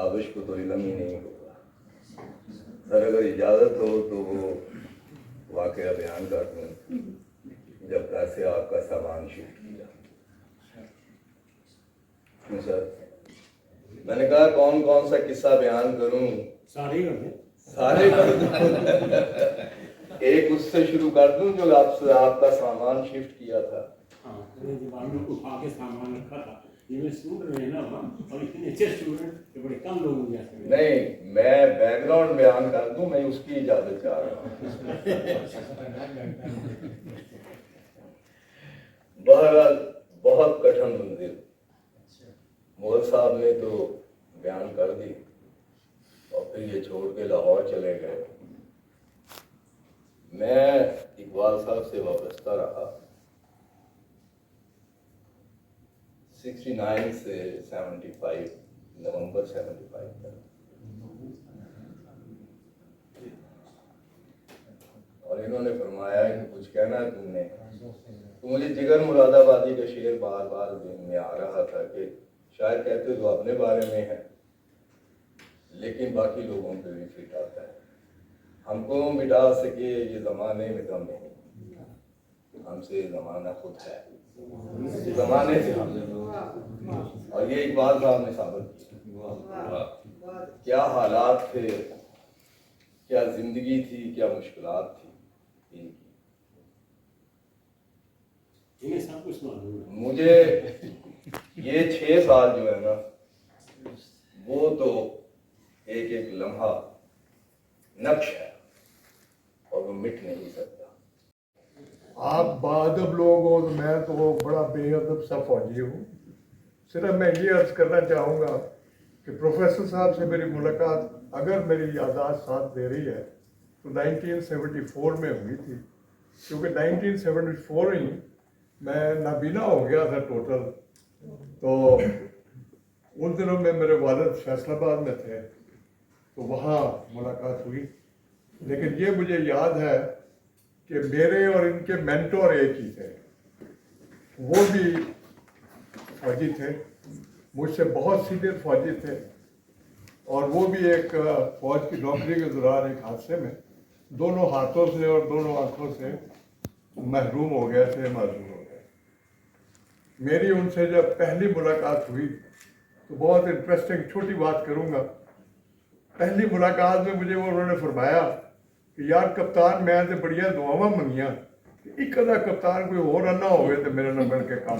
تابش کو تو علم ہی نہیں ہوگا. سر اگر اجازت ہو تو وہ واقعہ بیان کر دوں جب گھر سے آپ کا سامان شفٹ کیا. کیوں سر؟ میں نے کہا کون کون سا قصہ بیان کروں؟ سارے کر دیں. سارے کر دوں. ایک اس سے شروع کر دوں جو آپ کا سامان شفٹ کیا تھا. ہاں اٹھا کے سامان رکھا تھا. یہ میں اسٹوڈنٹ رہے نا اور اتنے اچھے اسٹوڈنٹ کہ بڑے کم لوگ مجھے آتے ہیں. نہیں میں بیک گراؤنڈ بیان کر دوں, میں اس کی اجازت چاہ رہا ہوں. بہرحال بہت کٹھن منزل مغل صاحب نے تو بیان کر دی اور پھر یہ چھوڑ کے لاہور چلے گئے. میں اقبال صاحب سے وابستہ رہا 69 سے 75 نومبر 75 تک, اور انہوں نے فرمایا کہ کچھ کہنا ہے تم نے. تو مجھے جگر مراد آبادی کا شعر بار بار ذہن میں آ رہا تھا کہ شاید کہتے تو اپنے بارے میں ہے لیکن باقی لوگوں پہ بھی فٹ آتا ہے. ہم کو مٹا سکے یہ زمانے میں کم نہیں, ہم سے زمانہ خود ہے, زمانے سے ہم. اور یہ اقبال صاحب نے ثابت کیا. کیا حالات تھے, کیا زندگی تھی, کیا مشکلات تھی ان کی. انہیں سب کچھ معلوم ہے. مجھے یہ 6 سال جو ہے نا وہ تو ایک ایک لمحہ نقش ہے اور وہ مٹ نہیں سکتا. آپ بادب لوگ ہو تو میں تو بڑا بے ادب سا فوجی ہوں. صرف میں یہ عرض کرنا چاہوں گا کہ پروفیسر صاحب سے میری ملاقات اگر میری یادداشت ساتھ دے رہی ہے تو 1974 میں ہوئی تھی, کیونکہ 1974 ہی میں نابینا ہو گیا تھا ٹوٹل. تو ان دنوں میں میرے والد فیصل آباد میں تھے تو وہاں ملاقات ہوئی. لیکن یہ مجھے یاد ہے کہ میرے اور ان کے مینٹور ایک ہی تھے. وہ بھی فوجی تھے, مجھ سے بہت سینئر فوجی تھے, اور وہ بھی ایک فوج کی نوکری کے دوران ایک حادثے میں دونوں ہاتھوں سے اور دونوں آنکھوں سے محروم ہو گئے تھے, معذور ہو گئے. میری ان سے جب پہلی ملاقات ہوئی تو بہت انٹرسٹنگ چھوٹی بات کروں گا. پہلی ملاقات میں مجھے انہوں نے فرمایا کہ یار کپتان میں تے بڑیاں دعاواں منگیاں ایک ادا کپتان کوئی اور نہ ہوئے تو میرے نہ بن کے کام.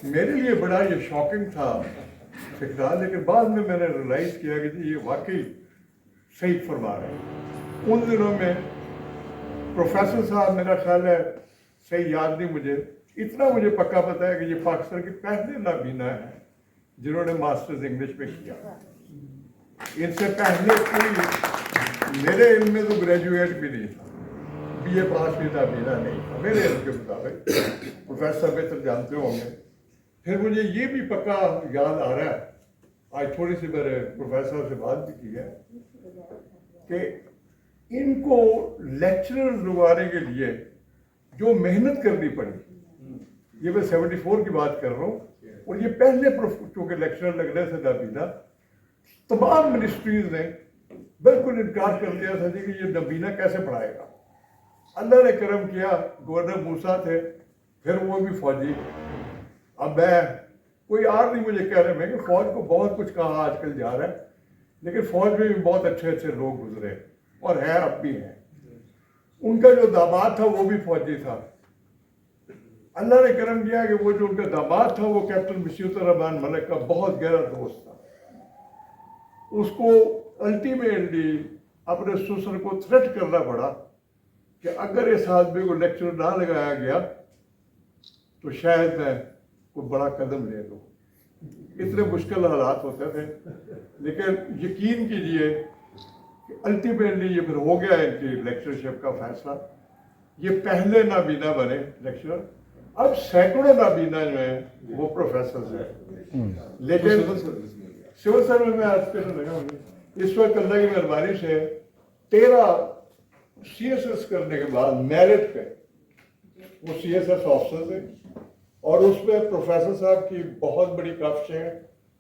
میرے لیے بڑا یہ شاکنگ تھا فکرہ, لیکن بعد میں نے ریلائز کیا کہ جی یہ واقعی صحیح فرما رہے ہیں. ان دنوں میں پروفیسر صاحب میرا خیال ہے, صحیح یاد نہیں مجھے, اتنا مجھے پکا پتہ ہے کہ یہ پاکستان کے پہلے نابینا ہیں جنہوں نے ماسٹرز انگلش میں کیا. ان سے پہلے کوئی میرے علم میں تو گریجویٹ بھی نہیں تھا, بی اے پاس بھی نابینا نہیں تھا میرے علم کے مطابق. پروفیسر بہتر جانتے ہوں گے. پھر مجھے یہ بھی پکا یاد آ رہا ہے, آج تھوڑی سی میں نے پروفیسر سے بات بھی کی ہے, کہ ان کو لیکچرر لگوانے کے لیے جو محنت کرنی پڑی, یہ میں 74 کی بات کر رہا ہوں, اور یہ پہلے چونکہ لیکچرر لگنے سے نابینا تمام منسٹریز نے بالکل انکار کر دیا تھا کہ یہ نابینا کیسے پڑھائے گا. اللہ نے کرم کیا, گورنر موسیٰ تھے, پھر وہ بھی فوجی. اب میں کوئی آر نہیں مجھے کہہ رہے میں کہ فوج کو بہت کچھ کہا آج کل جا رہا ہے, لیکن فوج میں بھی بہت اچھے اچھے لوگ گزرے اور ہیں, اب بھی ہیں. ان کا جو داماد تھا وہ بھی فوجی تھا. اللہ نے کرم کیا کہ وہ جو ان کا داماد تھا وہ کیپٹن مشیوت الرحمان ملک کا بہت گہرا دوست تھا. اس کو الٹیمیٹلی اپنے سسر کو تھریٹ کرنا پڑا کہ اگر اس آدمی کو لیکچر نہ لگایا گیا تو شاید میں کوئی بڑا قدم لے لوں. اتنے مشکل حالات ہوتے تھے, لیکن یقین کیجئے کہ الٹیمیٹلی یہ پھر ہو گیا ان کی لیکچرشپ کا فیصلہ. یہ پہلے نابینا بنے لیکچرر, اب سینکڑوں نابینا جو ہیں وہ پروفیسرز ہیں. لیکن سول سروس میں آج کل لگا ہوئی اس وقت اللہ کی مہربانی سے 13 سی ایس ایس کرنے کے بعد میرٹ پہ وہ سی ایس ایس آفسرز ہیں, اور اس میں پروفیسر صاحب کی بہت بڑی کافشیں ہیں,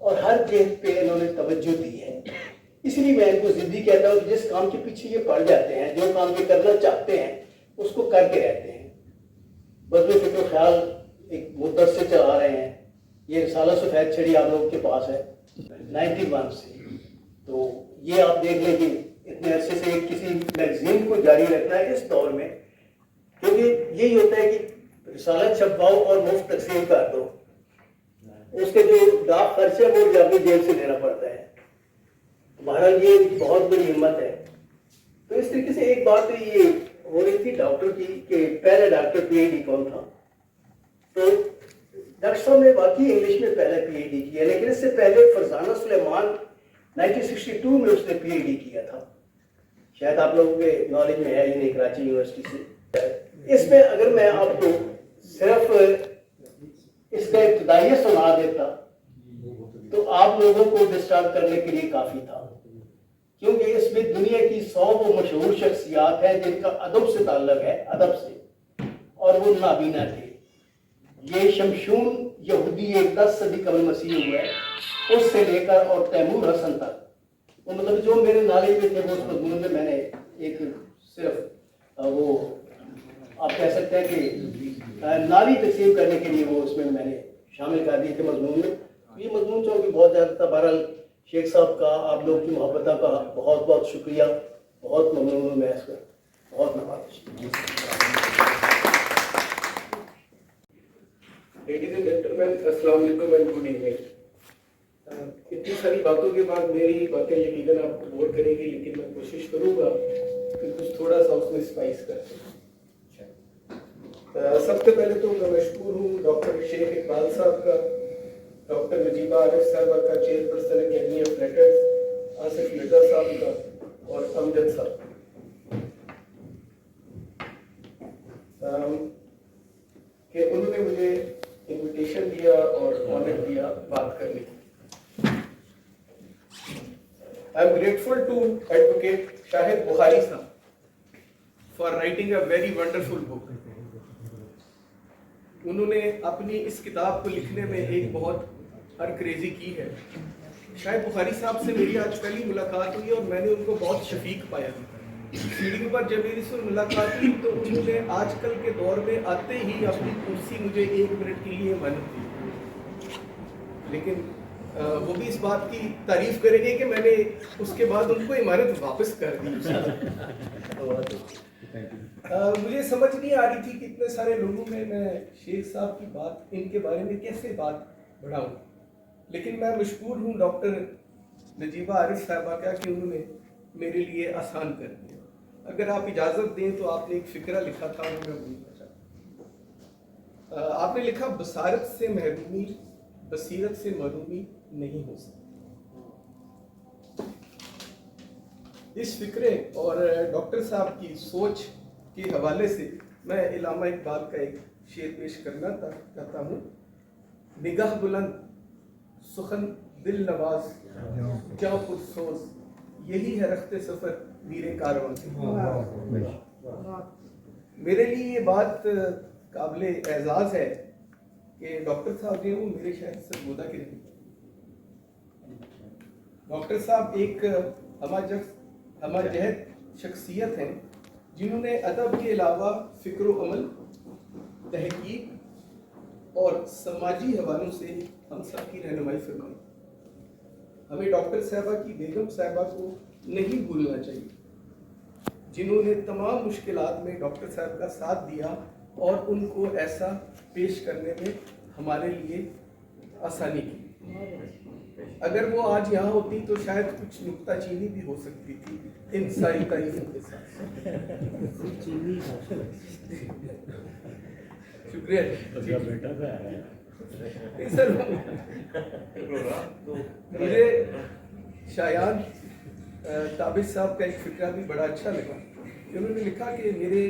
اور ہر جہد پہ انہوں نے توجہ دی ہے. اس لیے میں ان کو ضدی کہتا ہوں کہ جس کام کے پیچھے یہ پڑ جاتے ہیں, جو کام یہ کرنا چاہتے ہیں اس کو کر کے رہتے ہیں. بس فکر و خیال ایک مدت سے چلا رہے ہیں. یہ رسالہ سفید چھڑی آپ لوگوں کے پاس ہے 91 سے. تو یہ آپ دیکھ لیں کہ اتنے عرصے سے کسی میگزین کو جاری رکھنا ہے اس دور میں, کیونکہ یہی ہوتا ہے کہ رسالہ چھپواؤ اور مفت تقسیم کر دو. اس کے جو ڈاک خرچ ہے وہ اپنی جیب سے دینا پڑتا ہے. بہرحال یہ بہت بڑی ہمت ہے. تو اس طریقے سے ایک بات یہ ہو رہی تھی ڈاکٹر کی کہ پہلا ڈاکٹر پی ایچ ڈی کون تھا. تو ڈاکٹر صاحب نے واقعی انگلش میں پہلے پی ایچ ڈی کیا, لیکن اس سے پہلے فرزانہ سلیمان 1962 میں اس نے پی ایچ ڈی کیا تھا. شاید آپ لوگوں کے نالج میں ہے یہ نہیں, کراچی یونیورسٹی سے. اس میں اگر میں آپ کو صرف اس کا ابتدائیہ سنا دیتا تو آپ لوگوں کو ڈسٹرب کرنے کے لیے کافی تھا, کیونکہ اس میں دنیا کی 100 وہ مشہور شخصیات ہیں جن کا ادب سے تعلق ہے, ادب سے, اور وہ نابینا تھے. یہ شمشون یہودی 10 صدی قبل مسیح ہوا ہے, اس سے لے کر اور تیمور حسن تک, وہ مطلب جو میرے نالج میں تھے وہ اس مضمون میں نے ایک صرف وہ آپ کہہ سکتے ہیں کہ نالی تقسیم کرنے کے لیے وہ اس میں نے شامل کر دیے تھے مضمون میں. یہ مضمون چونکہ بہت زیادہ تھا. بہرحال شیخ صاحب کا, آپ لوگ کی محبت کا بہت بہت شکریہ, بہت ممنون ہوں میں اس کا, بہت نوازش. لیڈیز اینڈ جینٹلمین, السلام علیکم اینڈ گڈ ایوننگ. اتنی ساری باتوں کے بعد میری باتیں یقیناً آپ کو بور کریں گی, لیکن میں کوشش کروں گا کہ کچھ تھوڑا سا اس میں اسپائس کر سکوں. سب سے پہلے تو میں مشکور ہوں ڈاکٹر شیخ اقبال صاحب کا, ڈاکٹر نجیبہ عارف صاحبہ کا, chair person academy of letters Asif Mirza صاحب کا, اور امجد صاحب کہ انہوں نے مجھے انویٹیشن دیا اور آنر دیا بات کرنے کی. I am grateful to advocate Shahid Bukhari Sahab for writing a very wonderful book. انہوں نے اپنی اس کتاب کو لکھنے میں ایک بہت کریزی کی ہے. شاہد بخاری صاحب سے میری آج پہلی ملاقات ہوئی اور میں نے ان کو بہت شفیق پایا. سیڑھی پر جب میری سے ملاقات ہوئی تو انہوں نے آج کل کے دور میں آتے ہی اپنی کرسی مجھے 1 منٹ کے لیے امانت دی, لیکن وہ بھی اس بات کی تعریف کریں گے کہ میں نے اس کے بعد ان کو امانت واپس کر دی. مجھے سمجھ نہیں آ رہی تھی کہ اتنے سارے لوگوں میں شیخ صاحب کی بات, ان کے بارے میں کیسے بات بڑھاؤں, لیکن میں مشکور ہوں ڈاکٹر نجیبہ عارف صاحبہ کا کہ انہوں نے میرے لیے آسان کر دیا. اگر آپ اجازت دیں تو آپ نے ایک فقرہ لکھا تھا, وہ میں بھولنا چاہتا ہوں. آپ نے لکھا بصارت سے محرومی بصیرت سے محرومی نہیں ہو سکتی. اس فکرے اور ڈاکٹر صاحب کی سوچ کے حوالے سے میں علامہ اقبال کا ایک شعر پیش کرنا چاہتا ہوں. نگاہ بلند سخن دل نواز جاں پرسوز, یہی ہے رخت سفر میر کارواں سے. میرے لیے یہ بات قابل اعزاز ہے کہ ڈاکٹر صاحب جو وہ میرے شہر سرگودا کے رہے. ڈاکٹر صاحب ایک ہمہ جہد شخصیت ہیں جنہوں نے ادب کے علاوہ فکر و عمل, تحقیق اور سماجی حوالوں سے ہم سب کی رہنمائی فرمائی. ہمیں ڈاکٹر صاحبہ کی بیگم صاحبہ کو نہیں بھولنا چاہیے, جنہوں نے تمام مشکلات میں ڈاکٹر صاحب کا ساتھ دیا اور ان کو ایسا پیش کرنے میں ہمارے لیے آسانی کی. اگر وہ آج یہاں ہوتی تو شاید کچھ نکتہ چینی بھی ہو سکتی تھی ان ساری تعریفوں کے ساتھ. شکریہ سر. مجھے شایان تابش صاحب کا ایک فکرہ بھی بڑا اچھا لگا. انہوں نے لکھا کہ میرے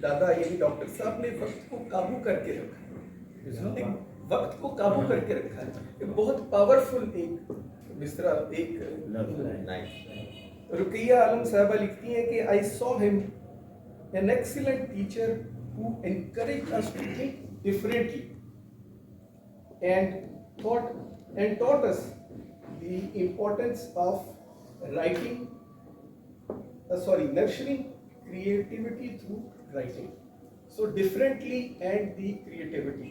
دادا یعنی ڈاکٹر صاحب نے وقت کو قابو کر کے رکھا, وقت کو قابو کر کے رکھا ہے. ایک بہت پاورفل ایک مصرع, ایک رقیہ عالم صاحبہ لکھتی ہیں کہ I saw him an excellent teacher who encouraged us to think differently and thought and taught us the importance of writing, nurturing creativity through writing. So differently and the creativity.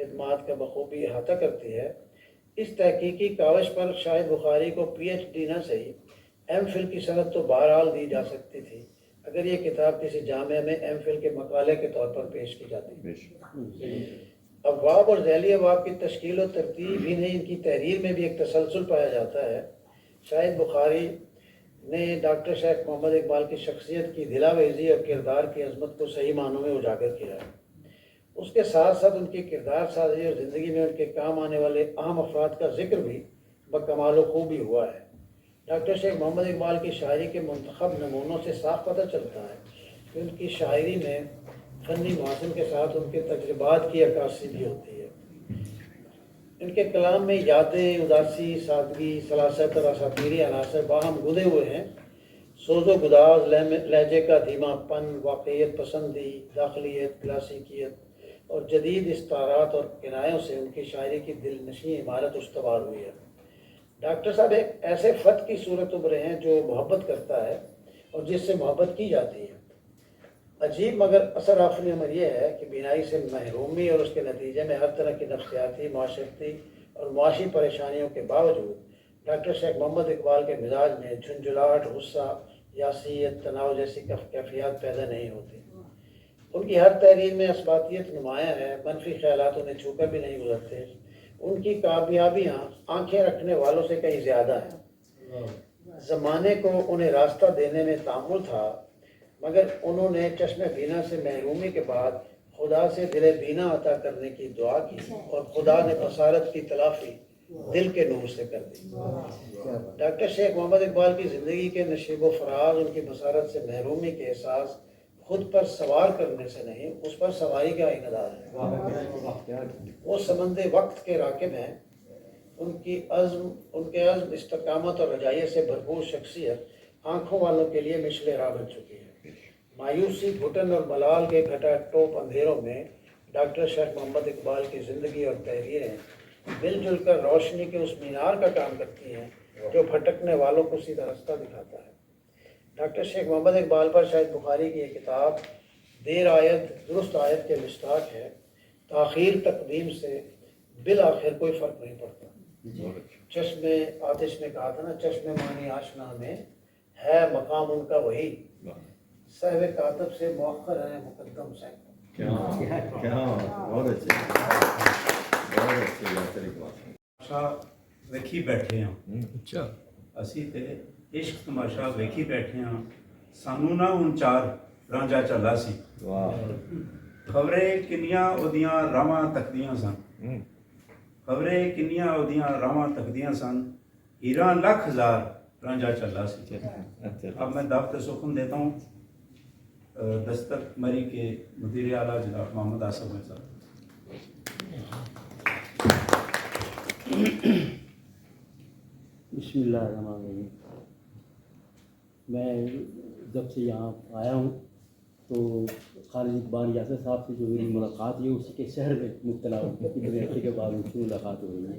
خدمات کا بخوبی احاطہ کرتی ہے، اس تحقیقی کاوش پر شاہد بخاری کو پی ایچ ڈی نہ صحیح ایم فل کی سند تو بہرحال دی جا سکتی تھی اگر یہ کتاب کسی جامعہ میں ایم فل کے مقالے کے طور پر پیش کی جاتی۔ ابواب اور ذیلی ابواب کی تشکیل و ترتیب ہی نہیں، ان کی تحریر میں بھی ایک تسلسل پایا جاتا ہے۔ شاہد بخاری نے ڈاکٹر شیخ محمد اقبال کی شخصیت کی دلاویزی اور کردار کی عظمت کو صحیح معنوں میں اجاگر کیا ہے۔ اس کے ساتھ ساتھ ان کی کردار سازی اور زندگی میں ان کے کام آنے والے اہم افراد کا ذکر بھی بکمال و خوبی ہوا ہے۔ ڈاکٹر شیخ محمد اقبال کی شاعری کے منتخب نمونوں سے صاف پتہ چلتا ہے کہ ان کی شاعری میں فنی محاسن کے ساتھ ان کے تجربات کی عکاسی بھی ہوتی ہے۔ ان کے کلام میں یادیں، اداسی، سادگی، سلاست اور اساطیری عناصر باہم گدے ہوئے ہیں۔ سوز و گداز، لہجے کا دھیما پن، واقعیت پسندی، داخلیت، کلاسیکیت اور جدید استعارات اور کنایوں سے ان کی شاعری کی دل نشیں عمارت استوار ہوئی ہے۔ ڈاکٹر صاحب ایک ایسے فت کی صورت ابھرے ہیں جو محبت کرتا ہے اور جس سے محبت کی جاتی ہے۔ عجیب مگر اثر آفرین امر یہ ہے کہ بینائی سے محرومی اور اس کے نتیجے میں ہر طرح کی نفسیاتی، معاشرتی اور معاشی پریشانیوں کے باوجود ڈاکٹر شیخ محمد اقبال کے مزاج میں جھنجھلاہٹ، غصہ، یاسیت، تناؤ جیسی کیفیات پیدا نہیں ہوتی۔ ان کی ہر تحریر میں اثباتیت نمایاں ہے، منفی خیالات انہیں چھو کر بھی نہیں گزرتے۔ ان کی کامیابیاں آنکھیں رکھنے والوں سے کہیں زیادہ ہیں۔ زمانے کو انہیں راستہ دینے میں تعامل تھا، مگر انہوں نے چشم بینا سے محرومی کے بعد خدا سے دل بینا عطا کرنے کی دعا کی اور خدا نے بصارت کی تلافی دل کے نور سے کر دی۔ ڈاکٹر شیخ محمد اقبال کی زندگی کے نشیب و فراز ان کی بصارت سے محرومی کے احساس خود پر سوار کرنے سے نہیں، اس پر سواری کا انعداد ہے۔ وہ سمندر وقت کے راکب ہیں۔ ان کے عزم، استقامت اور رجائیت سے بھرپور شخصیت آنکھوں والوں کے لیے مشل راہ بن چکی ہے۔ مایوسی، گھٹن اور ملال کے گھٹا ٹوپ اندھیروں میں ڈاکٹر شیخ محمد اقبال کی زندگی اور تحریریں مل جل کر روشنی کے اس مینار کا کام کرتی ہیں جو بھٹکنے والوں کو سیدھا رستہ دکھاتا ہے۔ ڈاکٹر شیخ محمد اقبال پر شاہد بخاری کی یہ کتاب دیر آیت درست آیت کے مصداق ہے۔ تاخیر تقدیم سے بالآخر کوئی فرق نہیں پڑتا۔ چشم آتش نے کہا تھا نا، چشم مانی آشنا میں ہے مقام ان کا وہی، صاحب کاتب سے مؤخر ہے مقدم سے۔ تماشا ویکھی بیٹھے ہیں، اسی تے عشق تماشا ویکھی بیٹھے ہیں، سانو نہ ہن چار رانجا چلا سی، خبریں کنیاں اودیاں راواں تکدیاں سن، خبریں کنیاں اودیاں راواں تکدیاں سن، ہیراں لاکھ ہزار رانجا چلا سی۔ اب میں دعوت سخن دیتا ہوں دستک مری کے مدیر اعلیٰ جناب محمد آصف مرزا۔ بسم اللہ الرحمن الرحیم۔ میں جب سے یہاں آیا ہوں تو خالد اقبال یاسر صاحب سے جو میری ملاقات ہوئی اسی کے شہر میں مبتلا ہوں کہ میرے عرصے کے بعد مجھ سے ملاقات ہو رہی ہے،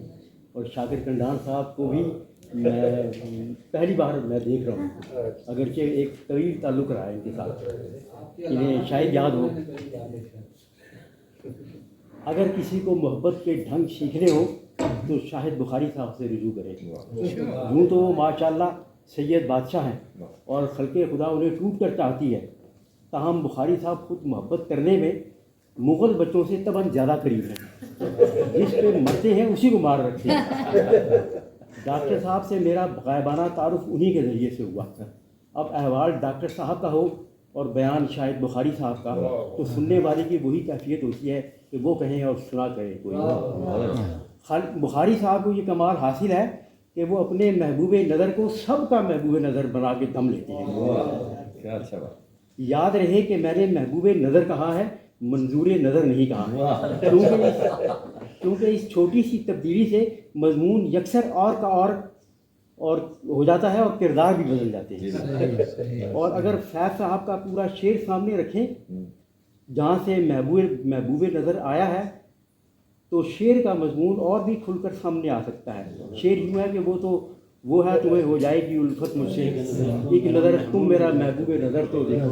اور شاکر کنڈان صاحب کو بھی میں پہلی بار میں دیکھ رہا ہوں، اگرچہ ایک طویل تعلق رہا ہے ان کے ساتھ، انہیں شاید یاد ہو۔ اگر کسی کو محبت کے ڈھنگ سیکھنے ہو تو شاہد بخاری صاحب سے رجوع کرے۔ یوں تو وہ ماشاءاللہ سید بادشاہ ہیں اور خلق خدا انہیں ٹوٹ کر چاہتی ہے، تاہم بخاری صاحب خود محبت کرنے میں مغل بچوں سے طبعاً زیادہ قریب ہیں، جس پہ مرتے ہیں اسی کو مار رکھتے ہیں۔ ڈاکٹر صاحب سے میرا غائبانہ تعارف انہی کے ذریعے سے ہوا۔ اب احوال ڈاکٹر صاحب کا ہو اور بیان شاہد بخاری صاحب کا تو سننے والے کی وہی کیفیت ہوتی ہے کہ وہ کہیں اور سنا کرے کوئی۔ بخاری صاحب کو یہ کمال حاصل ہے کہ وہ اپنے محبوب نظر کو سب کا محبوب نظر بنا کے دم لیتے ہیں۔ یاد رہے کہ میں نے محبوب نظر کہا ہے، منظور نظر نہیں کہا، کیونکہ اس چھوٹی سی تبدیلی سے مضمون یکسر اور کا اور ہو جاتا ہے اور کردار بھی بدل جاتے ہیں۔ اور اگر فیض صاحب کا پورا شعر سامنے رکھیں جہاں سے محبوب نظر آیا ہے تو شعر کا مضمون اور بھی کھل کر سامنے آ سکتا ہے۔ شعر یوں ہے کہ وہ ہے تمہیں ہو جائے گی الفت مجھ سے، ایک نظر تم میرا محبوب نظر تو دیکھو۔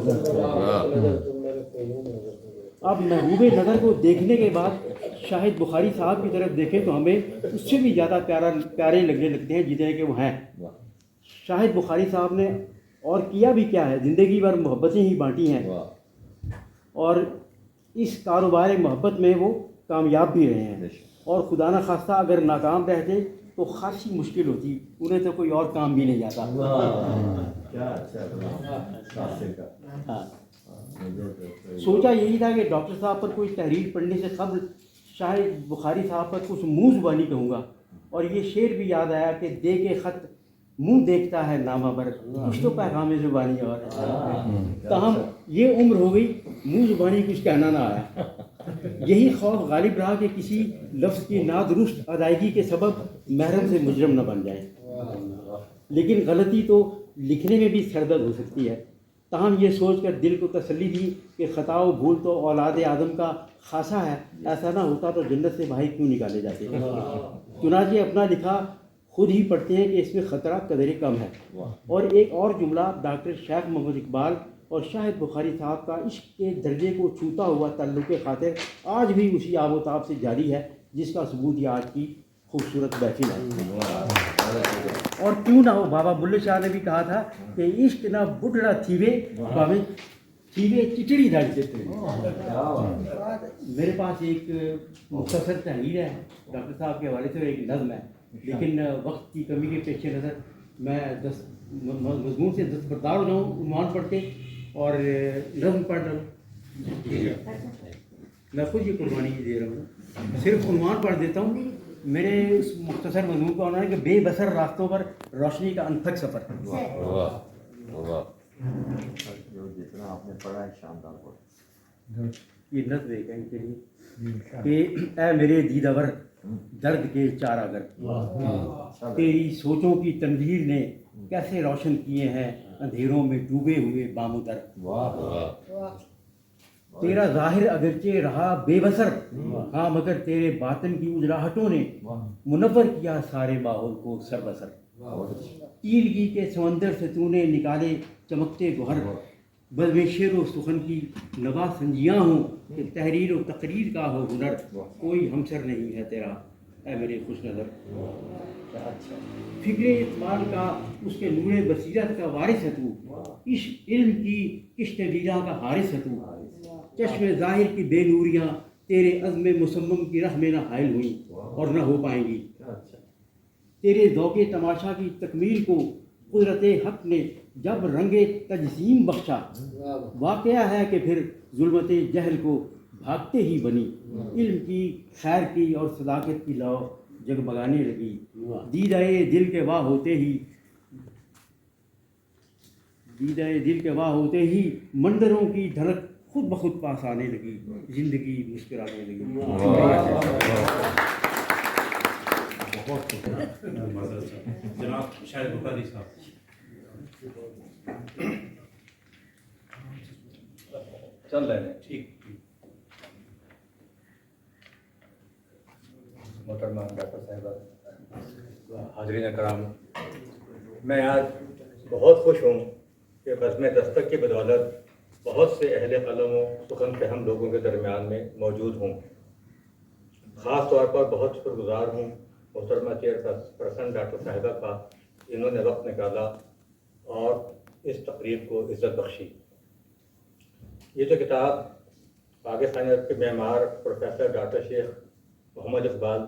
اب محبوب نظر کو دیکھنے کے بعد شاہد بخاری صاحب کی طرف دیکھیں تو ہمیں اس سے بھی زیادہ پیارے لگنے لگتے ہیں جتنے کہ وہ ہیں. شاہد بخاری صاحب نے اور کیا بھی کیا ہے، زندگی بھر محبتیں ہی بانٹی ہیں، اور اس کاروبار محبت میں وہ کامیاب بھی رہے ہیں. اور خدا نہ خواستہ اگر ناکام رہتے تو خاصی مشکل ہوتی، انہیں تو کوئی اور کام بھی نہیں جاتا. ہاں، سوچا یہی تھا کہ ڈاکٹر صاحب پر کوئی تحریر پڑھنے سے قبل شاہد بخاری صاحب پر کچھ منہ زبانی کہوں گا، اور یہ شعر بھی یاد آیا کہ دے کے خط منہ دیکھتا ہے نامہ بر، کچھ تو پیغام زبانی اور تاہم یہ عمر ہو گئی منہ زبانی کچھ کہنا نہ آیا. یہی خوف غالب رہا کہ کسی لفظ کی نادرست ادائیگی کے سبب محرم سے مجرم نہ بن جائیں. لیکن غلطی تو لکھنے میں بھی سردرد ہو سکتی ہے. تاہم یہ سوچ کر دل کو تسلی دی کہ خطا و بھول تو اولاد آدم کا خاصہ ہے، ایسا نہ ہوتا تو جنت سے بھائی کیوں نکالے جاتے. چنانچہ اپنا لکھا خود ہی پڑھتے ہیں کہ اس میں خطرہ قدرے کم ہے. اور ایک اور جملہ ڈاکٹر شیخ محمد اقبال اور شاہد بخاری صاحب کا عشق کے درجے کو چھوتا ہوا تعلق خاطر آج بھی اسی آب و تاب سے جاری ہے، جس کا ثبوت یہ آج کی خوبصورت محفل ہے. اور کیوں نہ ہو، بابا بلے شاہ نے بھی کہا تھا کہ عشق نہ بڈھڑا تھیوے باویں تھیوے چچڑی دھڑتے تھے. میرے پاس ایک مختصر تحریر ہے ڈاکٹر صاحب کے حوالے سے، ایک نظم ہے، لیکن وقت کی کمی کے پیش نظر میں مضمون سے دستبردار ہو جاؤں عنوان پڑھ کے اور نظم پڑھ رہا ہوں. میں خود یہ قربانی دے رہا ہوں، صرف عنوان پڑھ دیتا ہوں. میرے اس مختصر مضمون کا عنوان ہے کہ بے بصر راستوں پر روشنی کا انتھک سفر. جتنا آپ نے پڑھا ہے شاندار. یہ نظم ہے کہیں کے لیے کہ اے میرے دیدہ ور درد کے چارہ گر، تیری سوچوں کی تنویر نے کیسے روشن کیے ہیں اندھیروں میں ڈوبے ہوئے بام و در. تیرا ظاہر اگرچہ رہا بے بصر، ہاں مگر تیرے باطن کی اجلاہٹوں نے منور کیا سارے ماحول کو سر بسر. تیرگی کے سمندر سے تو نے نکالے چمکتے گوہر، بزم شعر و سخن کی نوا سنجیاں ہوں کہ تحریر و تقریر کا ہو ہنر، کوئی ہمسر نہیں ہے تیرا اے میرے خوش نظر. فکر اطمینان کا اس کے نور بصیرت کا وارث ہے تو، عشق علم کی کشت ویراں کا حارث ہے تو. چشم ظاہر کی بے نوریاں تیرے عزم مصمم کی راہ میں نہ حائل ہوئیں اور نہ ہو پائیں گی. تیرے ذوق تماشا کی تکمیل کو قدرت حق نے جب رنگ تجسیم بخشا، واقعہ ہے کہ پھر ظلمت جہل کو بھاگتے ہی بنی. علم کی خیر کی اور صداقت کی لو جگمگانے لگی. دیدۂ دل کے واہ ہوتے ہی مندروں کی دھڑک خود بخود پاس آنے لگی، زندگی مسکرانے لگی. جناب شاہد بخاری صاحب. چل رہے ہیں ٹھیک. محترمہ ڈاکٹر صاحبہ، حاضرین کرام، میں آج بہت خوش ہوں کہ بزم دستک کی بدولت بہت سے اہل قلم و سخن فہم لوگوں کے درمیان میں موجود ہوں. خاص طور پر بہت شکر گزار ہوں محترمہ چیئر پرسن ڈاکٹر صاحبہ کا، انہوں نے وقت نکالا اور اس تقریب کو عزت بخشی. یہ جو کتاب پاکستانی ادب کے معمار پروفیسر ڈاکٹر شیخ محمد اقبال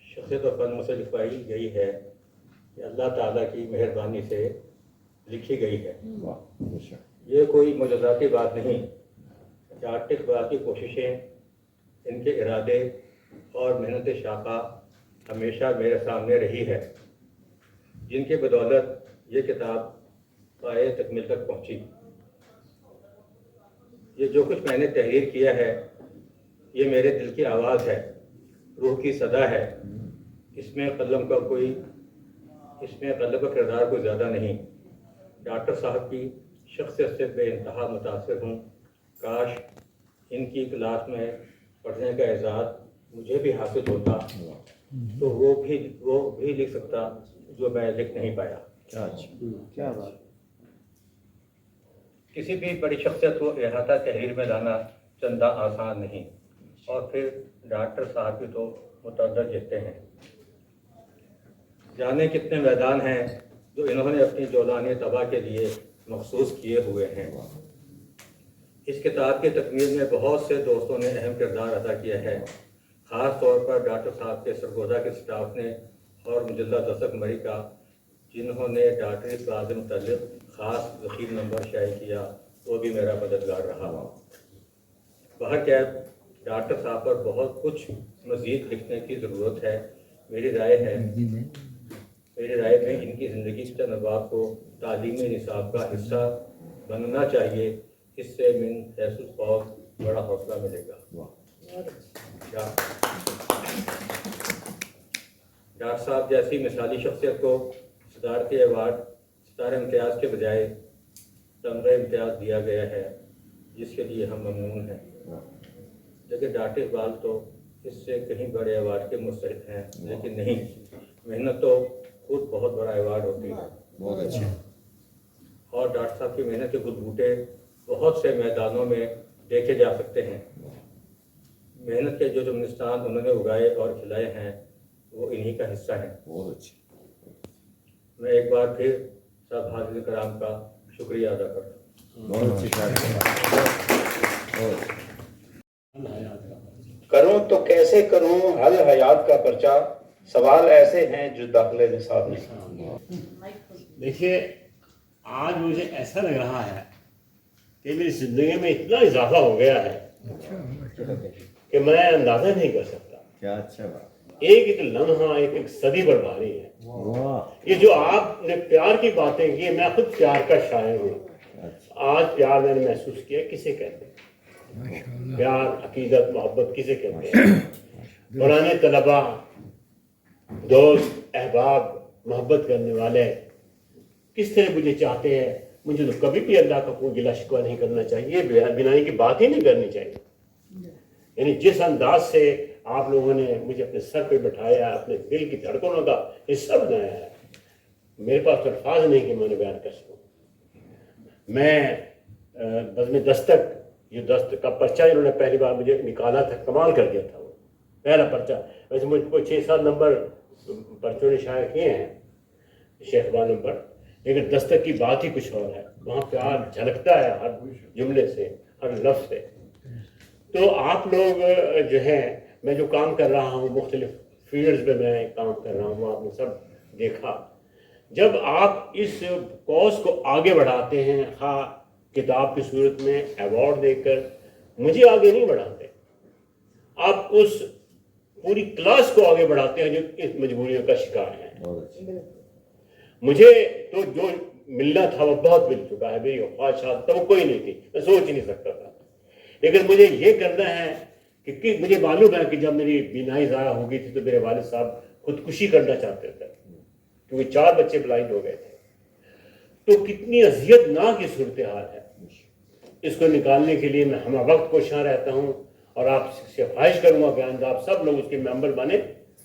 شخصیت و فن سے لکھوائی گئی ہے، یہ اللہ تعالیٰ کی مہربانی سے لکھی گئی ہے. یہ کوئی معجزاتی بات نہیں، چارٹ اقبال کی کوششیں، ان کے ارادے اور محنت شاقہ ہمیشہ میرے سامنے رہی ہے، جن کی بدولت یہ کتاب پائے تکمیل تک پہنچی. یہ جو کچھ میں نے تحریر کیا ہے یہ میرے دل کی آواز ہے، روح کی صدا ہے. اس میں قلم کا کردار کوئی زیادہ نہیں. ڈاکٹر صاحب کی شخصیت سے بے انتہا متاثر ہوں. کاش ان کی کلاس میں پڑھنے کا اعزاز مجھے بھی حاصل ہوتا تو وہ بھی لکھ سکتا جو میں لکھ نہیں پایا. کیا بات. کسی بھی بڑی شخصیت کو احاطہ تحریر میں لانا چندہ آسان نہیں، اور پھر ڈاکٹر صاحب بھی تو متعدد جیتے ہیں. جانے کتنے میدان ہیں جو انہوں نے اپنی جولانی طبع کے لیے مخصوص کیے ہوئے ہیں. اس کتاب کی تکمیل میں بہت سے دوستوں نے اہم کردار ادا کیا ہے، خاص طور پر ڈاکٹر صاحب کے سرگودا کے سٹاف نے اور مجلہ دستک مری کا، جنہوں نے ڈاکٹری کلاس سے متعلق خاص ذخیر نمبر شائع کیا، وہ بھی میرا مددگار رہا. بہرکیف ڈاکٹر صاحب پر بہت کچھ مزید لکھنے کی ضرورت ہے. میری رائے میں ان کی زندگی کے تنوع کو تعلیمی نصاب کا حصہ بننا چاہیے. اس سے من حیث الفوز بڑا حوصلہ ملے گا. ڈاکٹر صاحب جیسی مثالی شخصیت کو صدارتی ایوارڈ ستارہ امتیاز کے بجائے تمغہ امتیاز دیا گیا ہے، جس کے لیے ہم ممنون ہیں. لیکن ڈاکٹر اقبال تو اس سے کہیں بڑے ایوارڈ کے مستحق ہیں، لیکن نہیں، محنت تو خود بہت بڑا ایوارڈ ہوتی ہے. بہت اچھا. اور ڈاکٹر صاحب کی محنت کے گل بوٹے بہت سے میدانوں میں دیکھے جا سکتے ہیں. محنت کے جو زمینستان انہوں نے اگائے اور کھلائے ہیں وہ انہی کا حصہ ہیں. بہت اچھا. میں ایک بار پھر سب حاضرین کرام کا شکریہ ادا کرتا ہوں. بہت اچھی. کروں تو کیسے کروں حل حیات کا پرچہ، سوال ایسے ہیں جو داخل نصاب نہیں. دیکھیے، آج مجھے ایسا لگ رہا ہے کہ میری زندگی میں اتنا اضافہ ہو گیا ہے کہ میں اندازہ نہیں کر سکتا. کیا اچھا بات. ایک لمحہ ایک صدی بربادی ہے. یہ جو آپ نے پیار کی باتیں کی، میں خود پیار کا شاعر ہوں. آج پیار میں نے محسوس کیا کسے کہتے ہیں. پیار، عقیدت، محبت کسے کہتے ہیں. پرانے طلباء، دوست، احباب، محبت کرنے والے کس طرح مجھے چاہتے ہیں. مجھے تو کبھی بھی اللہ کا کوئی گلہ شکوہ نہیں کرنا چاہیے، بنائی کی بات ہی نہیں کرنی چاہیے. یعنی جس انداز سے آپ لوگوں نے مجھے اپنے سر پہ بٹھایا، اپنے دل کی دھڑکنوں کا حصہ بنایا ہے، میرے پاس الفاظ نہیں کہ میں نے بیان کر سکوں. میں بزم دستک، یہ دستک کا پرچہ انہوں نے پہلی بار مجھے نکالا تھا، کمال کر دیا تھا. وہ پہلا پرچہ، ویسے مجھ کو 6-7 نمبر پرچوں نے شائع کیے ہیں، شیخ بانو پر، لیکن دستک کی بات ہی کچھ اور ہے. وہاں پیار جھلکتا ہے ہر جملے سے، ہر لفظ سے. تو آپ لوگ جو ہیں، میں جو کام کر رہا ہوں، مختلف فیلڈز میں میں کام کر رہا ہوں، آپ نے سب دیکھا. جب آپ اس کاز کو آگے بڑھاتے ہیں، خواہ کتاب کی صورت میں ایوارڈ دے کر، مجھے آگے نہیں بڑھاتے، آپ اس پوری کلاس کو آگے بڑھاتے ہیں جو اس مجبوریوں کا شکار ہیں. مجھے تو جو ملنا تھا وہ بہت مل چکا ہے. میری خواہشات توقع ہی نہیں تھی، میں سوچ ہی نہیں سکتا تھا. لیکن مجھے یہ کرنا ہے کہ مجھے معلوم ہے کہ جب میری بینائی ضائع ہو گئی تھی تو میرے والد صاحب خودکشی کرنا چاہتے تھے، کیونکہ 4 بچے بلائنڈ ہو گئے تھے. تو کتنی اذیت ناک یہ صورتحال ہے. اس کو نکالنے کے لیے میں ہمہ وقت کوشاں رہتا ہوں، اور آپ سے خواہش کروں گا کہ آپ سب لوگ اس کے ممبر بنیں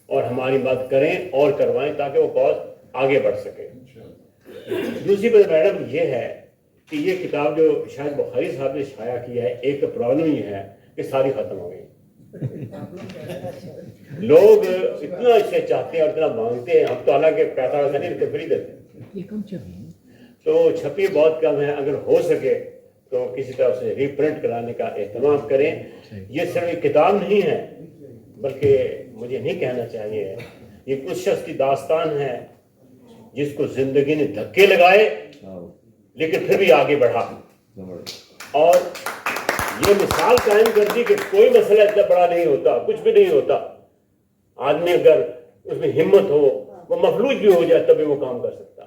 اور ہماری مدد کریں اور کروائیں تاکہ وہ کاز آگے بڑھ سکے. دوسری بات میڈم یہ ہے کہ یہ کتاب جو شاید بخاری صاحب نے شائع کیا ہے، ایک پرابلم یہ ہے کہ ساری ختم ہو گئی. لوگ اتنا اسے چاہتے ہیں اور اتنا مانگتے ہیں، ہم تو حالانکہ پیسہ ویسا نہیں فری دیتے، تو چھپی بہت کم ہے. اگر ہو سکے تو کسی طرح سے ری پرنٹ کرانے کا اہتمام کریں. یہ صرف ایک کتاب نہیں ہے، بلکہ مجھے نہیں کہنا چاہیے، یہ اس شخص کی داستان ہے جس کو زندگی نے دھکے لگائے لیکن پھر بھی آگے بڑھا، اور یہ مثال قائم کر دی کہ کوئی مسئلہ اتنا بڑا نہیں ہوتا، کچھ بھی نہیں ہوتا. آدمی اگر اس میں ہمت ہو، وہ مفلوج بھی ہو جائے تبھی وہ کام کر سکتا.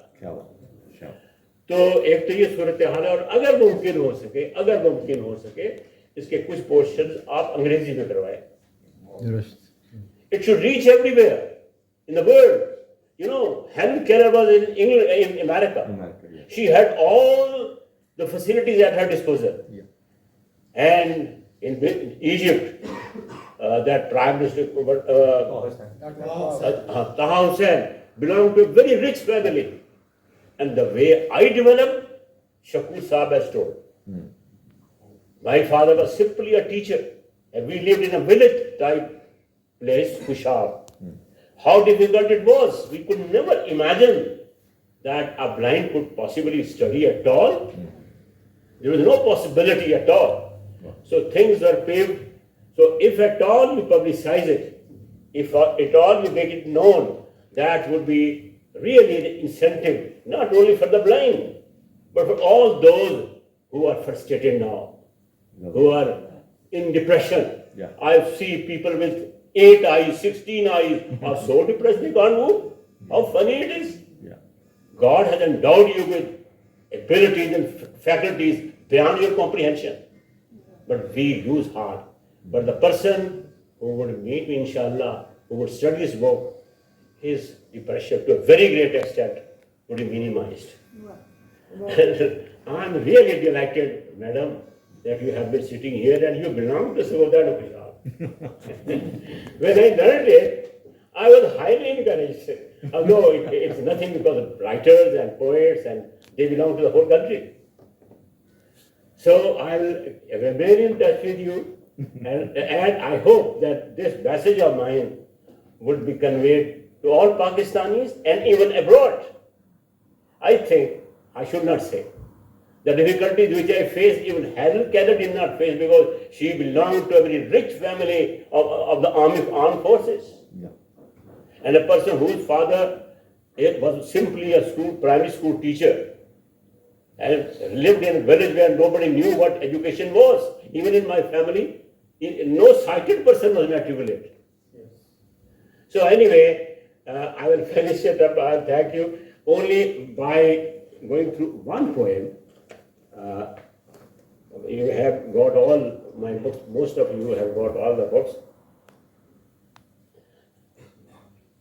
تو ایک تو یہ صورتحال ہے، اور اگر ممکن ہو سکے اس کے کچھ پورشنز آپ انگریزی میں کروائیں. It should reach everywhere in the world. You know, Helen Keller was in England, in America. She had all the facilities at her disposal. And in Egypt, that Prime Minister Taha Hussein belonged to a very rich family. And the way I developed, Shakur Saab has told. My father was simply a teacher, and we lived in a village type place, Kushab. How difficult it was. We could never imagine that a blind could possibly study at all. There was no possibility at all. So things are paved. So if at all we publicize it, if at all we make it known, that would be really an incentive, not only for the blind, but for all those who are frustrated now, who are in depression. Yeah. I see people with 8 eyes, 16 eyes are so depressed they can't move. How funny it is. Yeah. God has endowed you with abilities and faculties beyond your comprehension. But we use hard. But the person who would meet me, inshallah, who would study this book, his depression to a very great extent would be minimized. I'm really delighted, madam, that you have been sitting here and you belong to Savodar When I learned it, I was highly encouraged. Although it's nothing because of writers and poets and they belong to the whole country. So I'll remain in touch with you and I hope that this message of mine would be conveyed to all Pakistanis and even abroad. I think, I should not say, the difficulties which I faced, even Helen Keller did not face because she belonged to a very rich family of the armed forces. Yeah. And a person whose father was simply a primary school teacher and lived in a village where nobody knew what education was. Even in my family, no sighted person was matriculated. So anyway, I will finish it up. I'll thank you only by going through one poem. You have got all my books. Most of you have got all the books.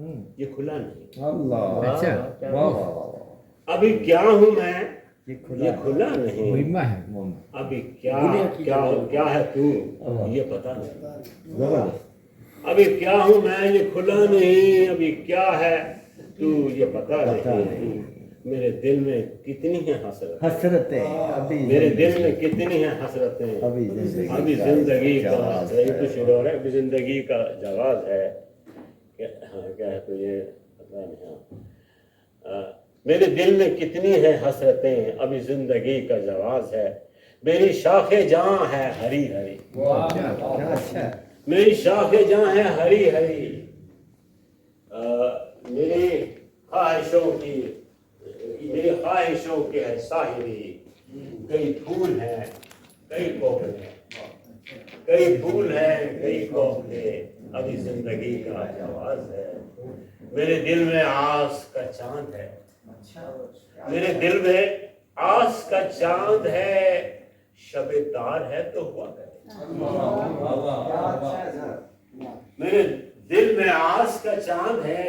یہ کھلا نہیں. اللہ ابھی کیا ہوں میں یہ کھلا نہیں. ابھی کیا ہے تو یہ پتا نہیں. ابھی کیا ہوں میں یہ کھلا نہیں. ابھی کیا ہے تو یہ پتا نہیں. میرے دل میں کتنی ہیں حسرتیں. میرے دل میں کتنی ہیں حسرتیں. ابھی زندگی کا تو شروع ہے. ابھی زندگی کا جواز ہے. کیا ہے تو یہ پتا نہیں. میرے دل میں کتنی ہے حسرتیں. ابھی زندگی کا جواز ہے. میری شاخ جاں ہے ہری ہری. میری شاخ جاں ہے ہری ہری. میری خواہشوں کے ہے ساحری. کئی پھول ہیں کئی کوکلے. کئی پھول ہیں کئی کوکلے. ابھی زندگی کا جواز ہے. میرے دل میں آس کا چاند ہے. میرے دل میں آس کا چاند ہے. شب تار ہے تو ہوا کرے. میرے دل میں آس کا چاند ہے.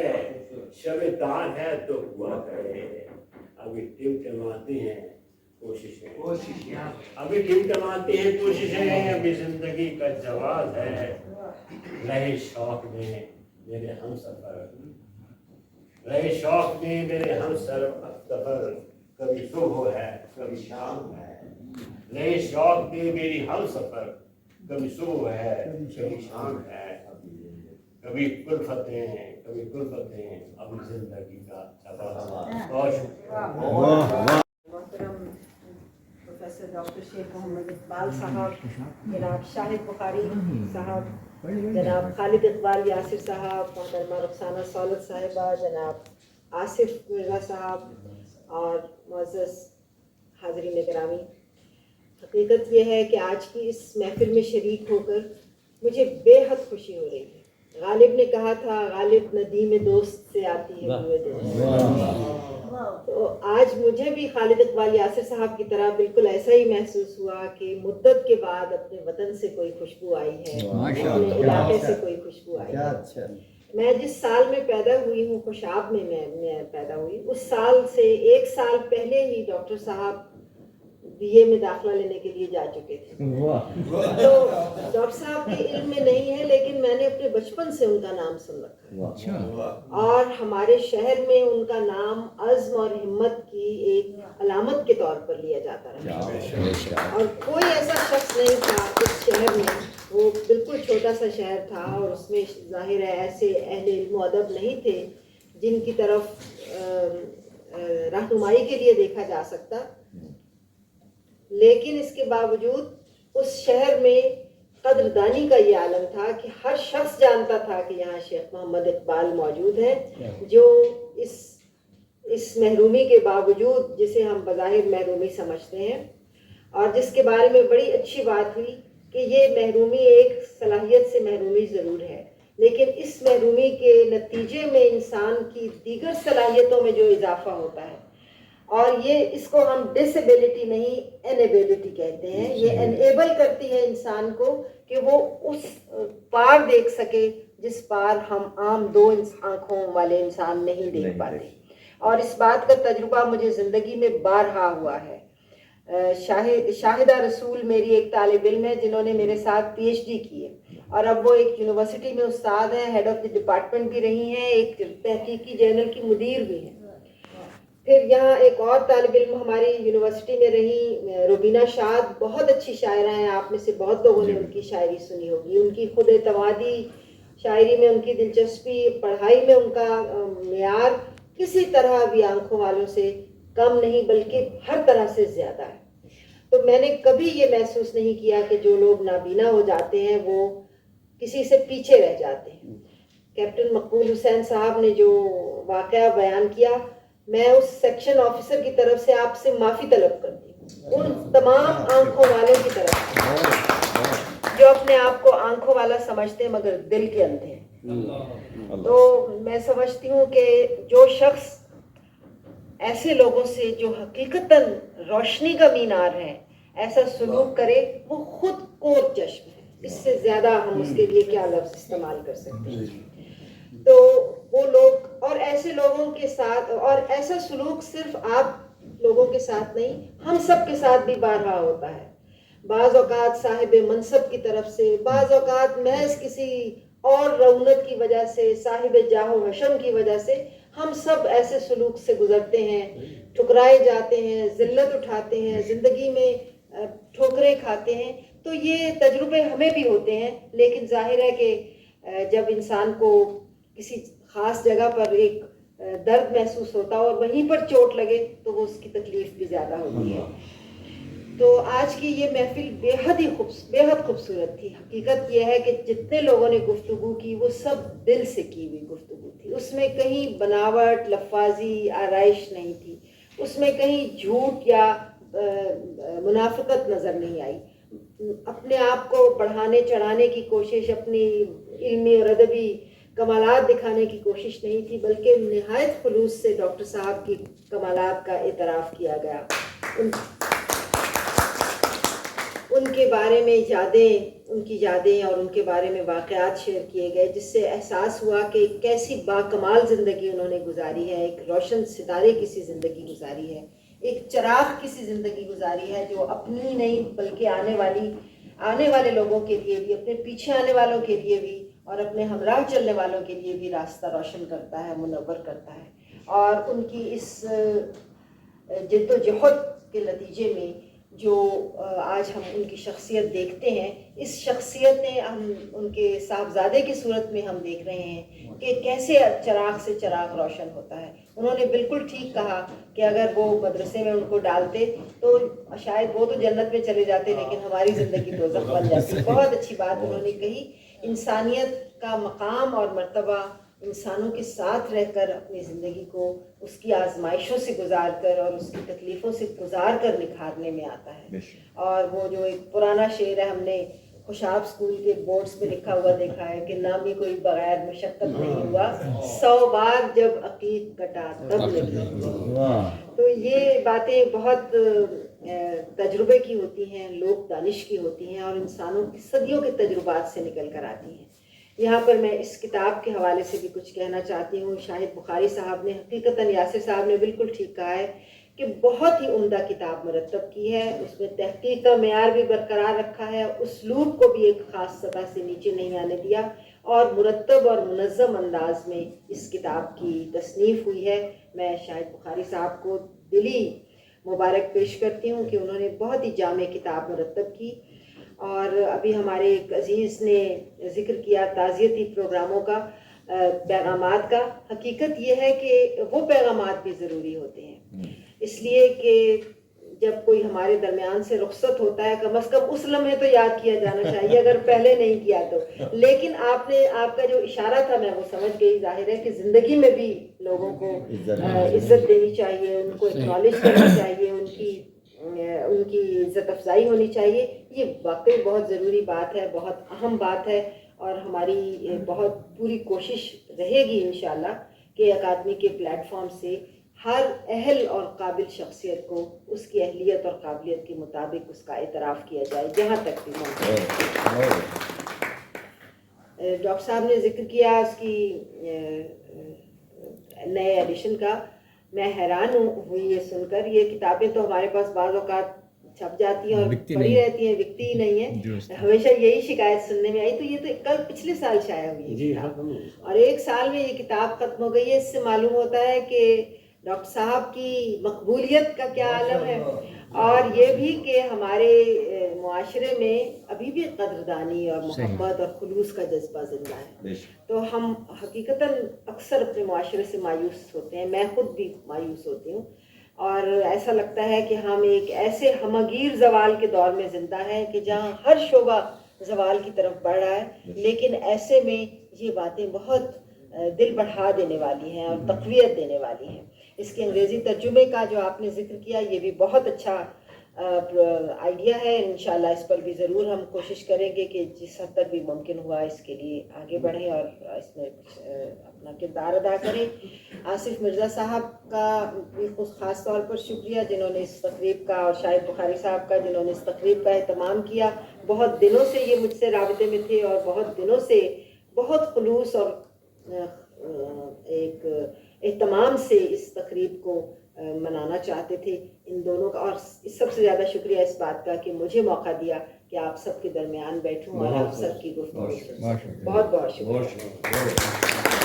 شب تار ہے تو ہوا کرے. ابھی ٹمٹماتی ہیں کوششیں. ابھی ٹمٹماتی ہیں کوششیں. ابھی زندگی کا جواز ہے. رہے شوق میں میرے ہم سفر. رہے شوق میں میرے ہم سفر. کبھی صبح ہے کبھی شام ہے. رہے شوق میں میری ہم سفر. کبھی صبح ہے کبھی شام ہے. کبھی کلفتیں کبھی کلفتیں. ابھی زندگی کا جواز ہے. محترم پروفیسر ڈاکٹر شیخ محمد اقبال صاحب، جناب شاہد بخاری صاحب، جناب خالد اقبال یاسر صاحب، محترمہ رخسانہ سولت صاحبہ، جناب آصف مرزا صاحب اور معزز حاضرین گرامی، حقیقت یہ ہے کہ آج کی اس محفل میں شریک ہو کر مجھے بے حد خوشی ہو رہی ہے. غالب نے کہا تھا غالب ندیم دوست سے آتی ہے ہوئے دوست. تو آج مجھے بھی خالد اقبال یاسر صاحب کی طرح بالکل ایسا ہی محسوس ہوا کہ مدت کے بعد اپنے وطن سے کوئی خوشبو آئی ہے، اپنے علاقے سے کوئی خوشبو آئی ہے. میں جس سال میں پیدا ہوئی ہوں، خوشاب میں میں پیدا ہوئی، اس سال سے ایک سال پہلے ہی ڈاکٹر صاحب بی اے میں داخلہ لینے کے لیے جا چکے تھے. تو ڈاکٹر صاحب کے علم میں نہیں ہے، لیکن میں نے اپنے بچپن سے ان کا نام سن رکھا ہے. اور ہمارے شہر میں ان کا نام عزم اور ہمت کی ایک علامت کے طور پر لیا جاتا رہا. اور کوئی ایسا شخص نہیں تھا اس شہر میں، وہ بالکل چھوٹا سا شہر تھا اور اس میں ظاہر ہے ایسے اہل علم و ادب نہیں تھے جن کی طرف رہنمائی کے لیے دیکھا جا سکتا. لیکن اس کے باوجود اس شہر میں قدردانی کا یہ عالم تھا کہ ہر شخص جانتا تھا کہ یہاں شیخ محمد اقبال موجود ہیں، جو اس محرومی کے باوجود، جسے ہم بظاہر محرومی سمجھتے ہیں اور جس کے بارے میں بڑی اچھی بات ہوئی کہ یہ محرومی ایک صلاحیت سے محرومی ضرور ہے، لیکن اس محرومی کے نتیجے میں انسان کی دیگر صلاحیتوں میں جو اضافہ ہوتا ہے، اور یہ اس کو ہم ڈسیبلٹی نہیں انیبلٹی کہتے ہیں، یہ انیبل کرتی ہے انسان کو کہ وہ اس پار دیکھ سکے جس پار ہم عام دو آنکھوں والے انسان نہیں دیکھ پاتے. اور اس بات کا تجربہ مجھے زندگی میں بارہا ہوا ہے. شاہدہ رسول میری ایک طالب علم ہے جنہوں نے میرے ساتھ پی ایچ ڈی کی ہے، اور اب وہ ایک یونیورسٹی میں استاد ہیں، ہیڈ آف دی ڈپارٹمنٹ بھی رہی ہیں، ایک تحقیقی جرنل کی مدیر بھی ہیں. پھر یہاں ایک اور طالب علم ہماری یونیورسٹی میں رہی، روبینہ شاد، بہت اچھی شاعرہ ہیں. آپ میں سے بہت لوگوں نے ان کی شاعری سنی ہوگی. ان کی خود اعتمادی، شاعری میں ان کی دلچسپی، پڑھائی میں ان کا معیار کسی طرح بھی آنکھوں والوں سے کم نہیں بلکہ ہر طرح سے زیادہ ہے. تو میں نے کبھی یہ محسوس نہیں کیا کہ جو لوگ نابینا ہو جاتے ہیں وہ کسی سے پیچھے رہ جاتے ہیں. کیپٹن مقبول حسین صاحب نے جو واقعہ بیان کیا، میں اس سیکشن آفیسر کی طرف سے آپ سے معافی طلب کرتی ہوں، ان تمام آنکھوں والوں کی طرف جو اپنے آپ کو آنکھوں والا سمجھتے ہیں مگر دل کے اندھے ہیں. تو میں سمجھتی ہوں کہ جو شخص ایسے لوگوں سے جو حقیقتاً روشنی کا مینار ہے ایسا سلوک کرے، وہ خود کور چشم ہے. اس سے زیادہ ہم اس کے لیے کیا لفظ استعمال کر سکتے ہیں. تو وہ لوگ ایسے لوگوں کے ساتھ، اور ایسا سلوک صرف آپ لوگوں کے ساتھ نہیں، ہم سب کے ساتھ بھی بارہا ہوتا ہے. بعض اوقات صاحب منصب کی طرف سے، بعض اوقات محض کسی اور رونق کی وجہ سے، صاحب جاہ و حشم کی وجہ سے ہم سب ایسے سلوک سے گزرتے ہیں، ٹھکرائے جاتے ہیں، ذلت اٹھاتے ہیں، زندگی میں ٹھوکریں کھاتے ہیں. تو یہ تجربے ہمیں بھی ہوتے ہیں، لیکن ظاہر ہے کہ جب انسان کو کسی خاص جگہ پر ایک درد محسوس ہوتا ہے اور وہیں پر چوٹ لگے تو وہ اس کی تکلیف بھی زیادہ ہوتی ہے. تو آج کی یہ محفل بے حد خوبصورت تھی. حقیقت یہ ہے کہ جتنے لوگوں نے گفتگو کی وہ سب دل سے کی ہوئی گفتگو تھی. اس میں کہیں بناوٹ، لفاظی، آرائش نہیں تھی. اس میں کہیں جھوٹ یا منافقت نظر نہیں آئی. اپنے آپ کو بڑھانے چڑھانے کی کوشش، اپنی علمی اور ادبی کمالات دکھانے کی کوشش نہیں تھی، بلکہ نہایت خلوص سے ڈاکٹر صاحب کی کمالات کا اعتراف کیا گیا. ان کے بارے میں ان کی یادیں اور ان کے بارے میں واقعات شیئر کیے گئے، جس سے احساس ہوا کہ کیسی باکمال زندگی انہوں نے گزاری ہے. ایک روشن ستارے کی سی زندگی گزاری ہے، ایک چراغ کی سی زندگی گزاری ہے، جو اپنی نہیں بلکہ آنے والے لوگوں کے لیے بھی، اپنے پیچھے آنے والوں کے لیے بھی اور اپنے ہمراہ چلنے والوں کے لیے بھی راستہ روشن کرتا ہے، منور کرتا ہے. اور ان کی اس جد و جہد کے نتیجے میں جو آج ہم ان کی شخصیت دیکھتے ہیں، اس شخصیت نے ہم ان کے صاحبزادے کی صورت میں ہم دیکھ رہے ہیں کہ کیسے چراغ سے چراغ روشن ہوتا ہے. انہوں نے بالکل ٹھیک کہا کہ اگر وہ مدرسے میں ان کو ڈالتے تو شاید وہ تو جنت میں چلے جاتے، لیکن ہماری زندگی دوزخ بن جاتی. بہت اچھی بات انہوں نے کہی. انسانیت کا مقام اور مرتبہ انسانوں کے ساتھ رہ کر اپنی زندگی کو اس کی آزمائشوں سے گزار کر اور اس کی تکلیفوں سے گزار کر نکھارنے میں آتا ہے. اور وہ جو ایک پرانا شعر ہے، ہم نے خوشاب اسکول کے بورڈز پہ لکھا ہوا دیکھا ہے کہ نامی کوئی بغیر مشقت نہیں ہوا، 100 بار جب عقیق کٹا تب نہیں ہوا. تو یہ باتیں بہت تجربے کی ہوتی ہیں، لوک دانش کی ہوتی ہیں، اور انسانوں کی صدیوں کے تجربات سے نکل کر آتی ہیں. یہاں پر میں اس کتاب کے حوالے سے بھی کچھ کہنا چاہتی ہوں. شاہد بخاری صاحب نے حقیقتاً، یاسر صاحب نے بالکل ٹھیک کہا ہے کہ بہت ہی عمدہ کتاب مرتب کی ہے. اس میں تحقیق کا معیار بھی برقرار رکھا ہے، اسلوب کو بھی ایک خاص سطح سے نیچے نہیں آنے دیا، اور مرتب اور منظم انداز میں اس کتاب کی تصنیف ہوئی ہے. میں شاہد بخاری صاحب کو دلی مبارک پیش کرتی ہوں کہ انہوں نے بہت ہی جامع کتاب مرتب کی. اور ابھی ہمارے ایک عزیز نے ذکر کیا تعزیتی پروگراموں کا، پیغامات کا. حقیقت یہ ہے کہ وہ پیغامات بھی ضروری ہوتے ہیں، اس لیے کہ جب کوئی ہمارے درمیان سے رخصت ہوتا ہے کم از کم اس لمحے تو یاد کیا جانا چاہیے، اگر پہلے نہیں کیا تو. لیکن آپ کا جو اشارہ تھا میں وہ سمجھ گئی. ظاہر ہے کہ زندگی میں بھی لوگوں کو عزت دینی چاہیے، ان کو اکنالج کرنا چاہیے، ان کی عزت افزائی ہونی چاہیے. یہ واقعی بہت ضروری بات ہے، بہت اہم بات ہے، اور ہماری بہت پوری کوشش رہے گی انشاءاللہ کہ اکادمی کے پلیٹ فارم سے ہر اہل اور قابل شخصیت کو اس کی اہلیت اور قابلیت کے مطابق اس کا اعتراف کیا جائے جہاں تک بھی ممکن. ڈاکٹر صاحب نے ذکر کیا اس کی نئے ایڈیشن کا. میں حیران ہوئی یہ سن کر. یہ کتابیں تو ہمارے پاس بعض اوقات چھپ جاتی ہیں اور پڑی رہتی ہیں، بکتی ہی نہیں ہیں. ہمیشہ یہی شکایت سننے میں آئی. تو یہ تو پچھلے سال شائع ہوئی ہے کتاب، اور 1 سال میں یہ کتاب ختم ہو گئی ہے. اس سے معلوم ہوتا ہے کہ ڈاکٹر صاحب کی مقبولیت کا کیا عالم ہے، اور یہ بھی کہ ہمارے معاشرے میں ابھی بھی قدردانی اور محبت اور خلوص کا جذبہ زندہ ہے. تو ہم حقیقتاً اکثر اپنے معاشرے سے مایوس ہوتے ہیں، میں خود بھی مایوس ہوتی ہوں، اور ایسا لگتا ہے کہ ہم ایک ایسے ہمگیر زوال کے دور میں زندہ ہیں کہ جہاں ہر شعبہ زوال کی طرف بڑھ رہا ہے. لیکن ایسے میں یہ باتیں بہت دل بڑھا دینے والی ہیں اور تقویت دینے والی ہیں. اس کے انگریزی ترجمے کا جو آپ نے ذکر کیا یہ بھی بہت اچھا آئیڈیا ہے. انشاءاللہ اس پر بھی ضرور ہم کوشش کریں گے کہ جس حد تک بھی ممکن ہوا اس کے لیے آگے بڑھیں اور اس میں اپنا کردار ادا کریں. آصف مرزا صاحب کا بھی خاص طور پر شکریہ جنہوں نے اس تقریب کا، اور شاہد بخاری صاحب کا جنہوں نے اس تقریب کا اہتمام کیا. بہت دنوں سے یہ مجھ سے رابطے میں تھے اور بہت دنوں سے بہت خلوص اور ایک اہتمام سے اس تقریب کو منانا چاہتے تھے. ان دونوں کا، اور سب سے زیادہ شکریہ اس بات کا کہ مجھے موقع دیا کہ آپ سب کے درمیان بیٹھوں اور آپ سب کی گفتگو. بہت بہت شکریہ.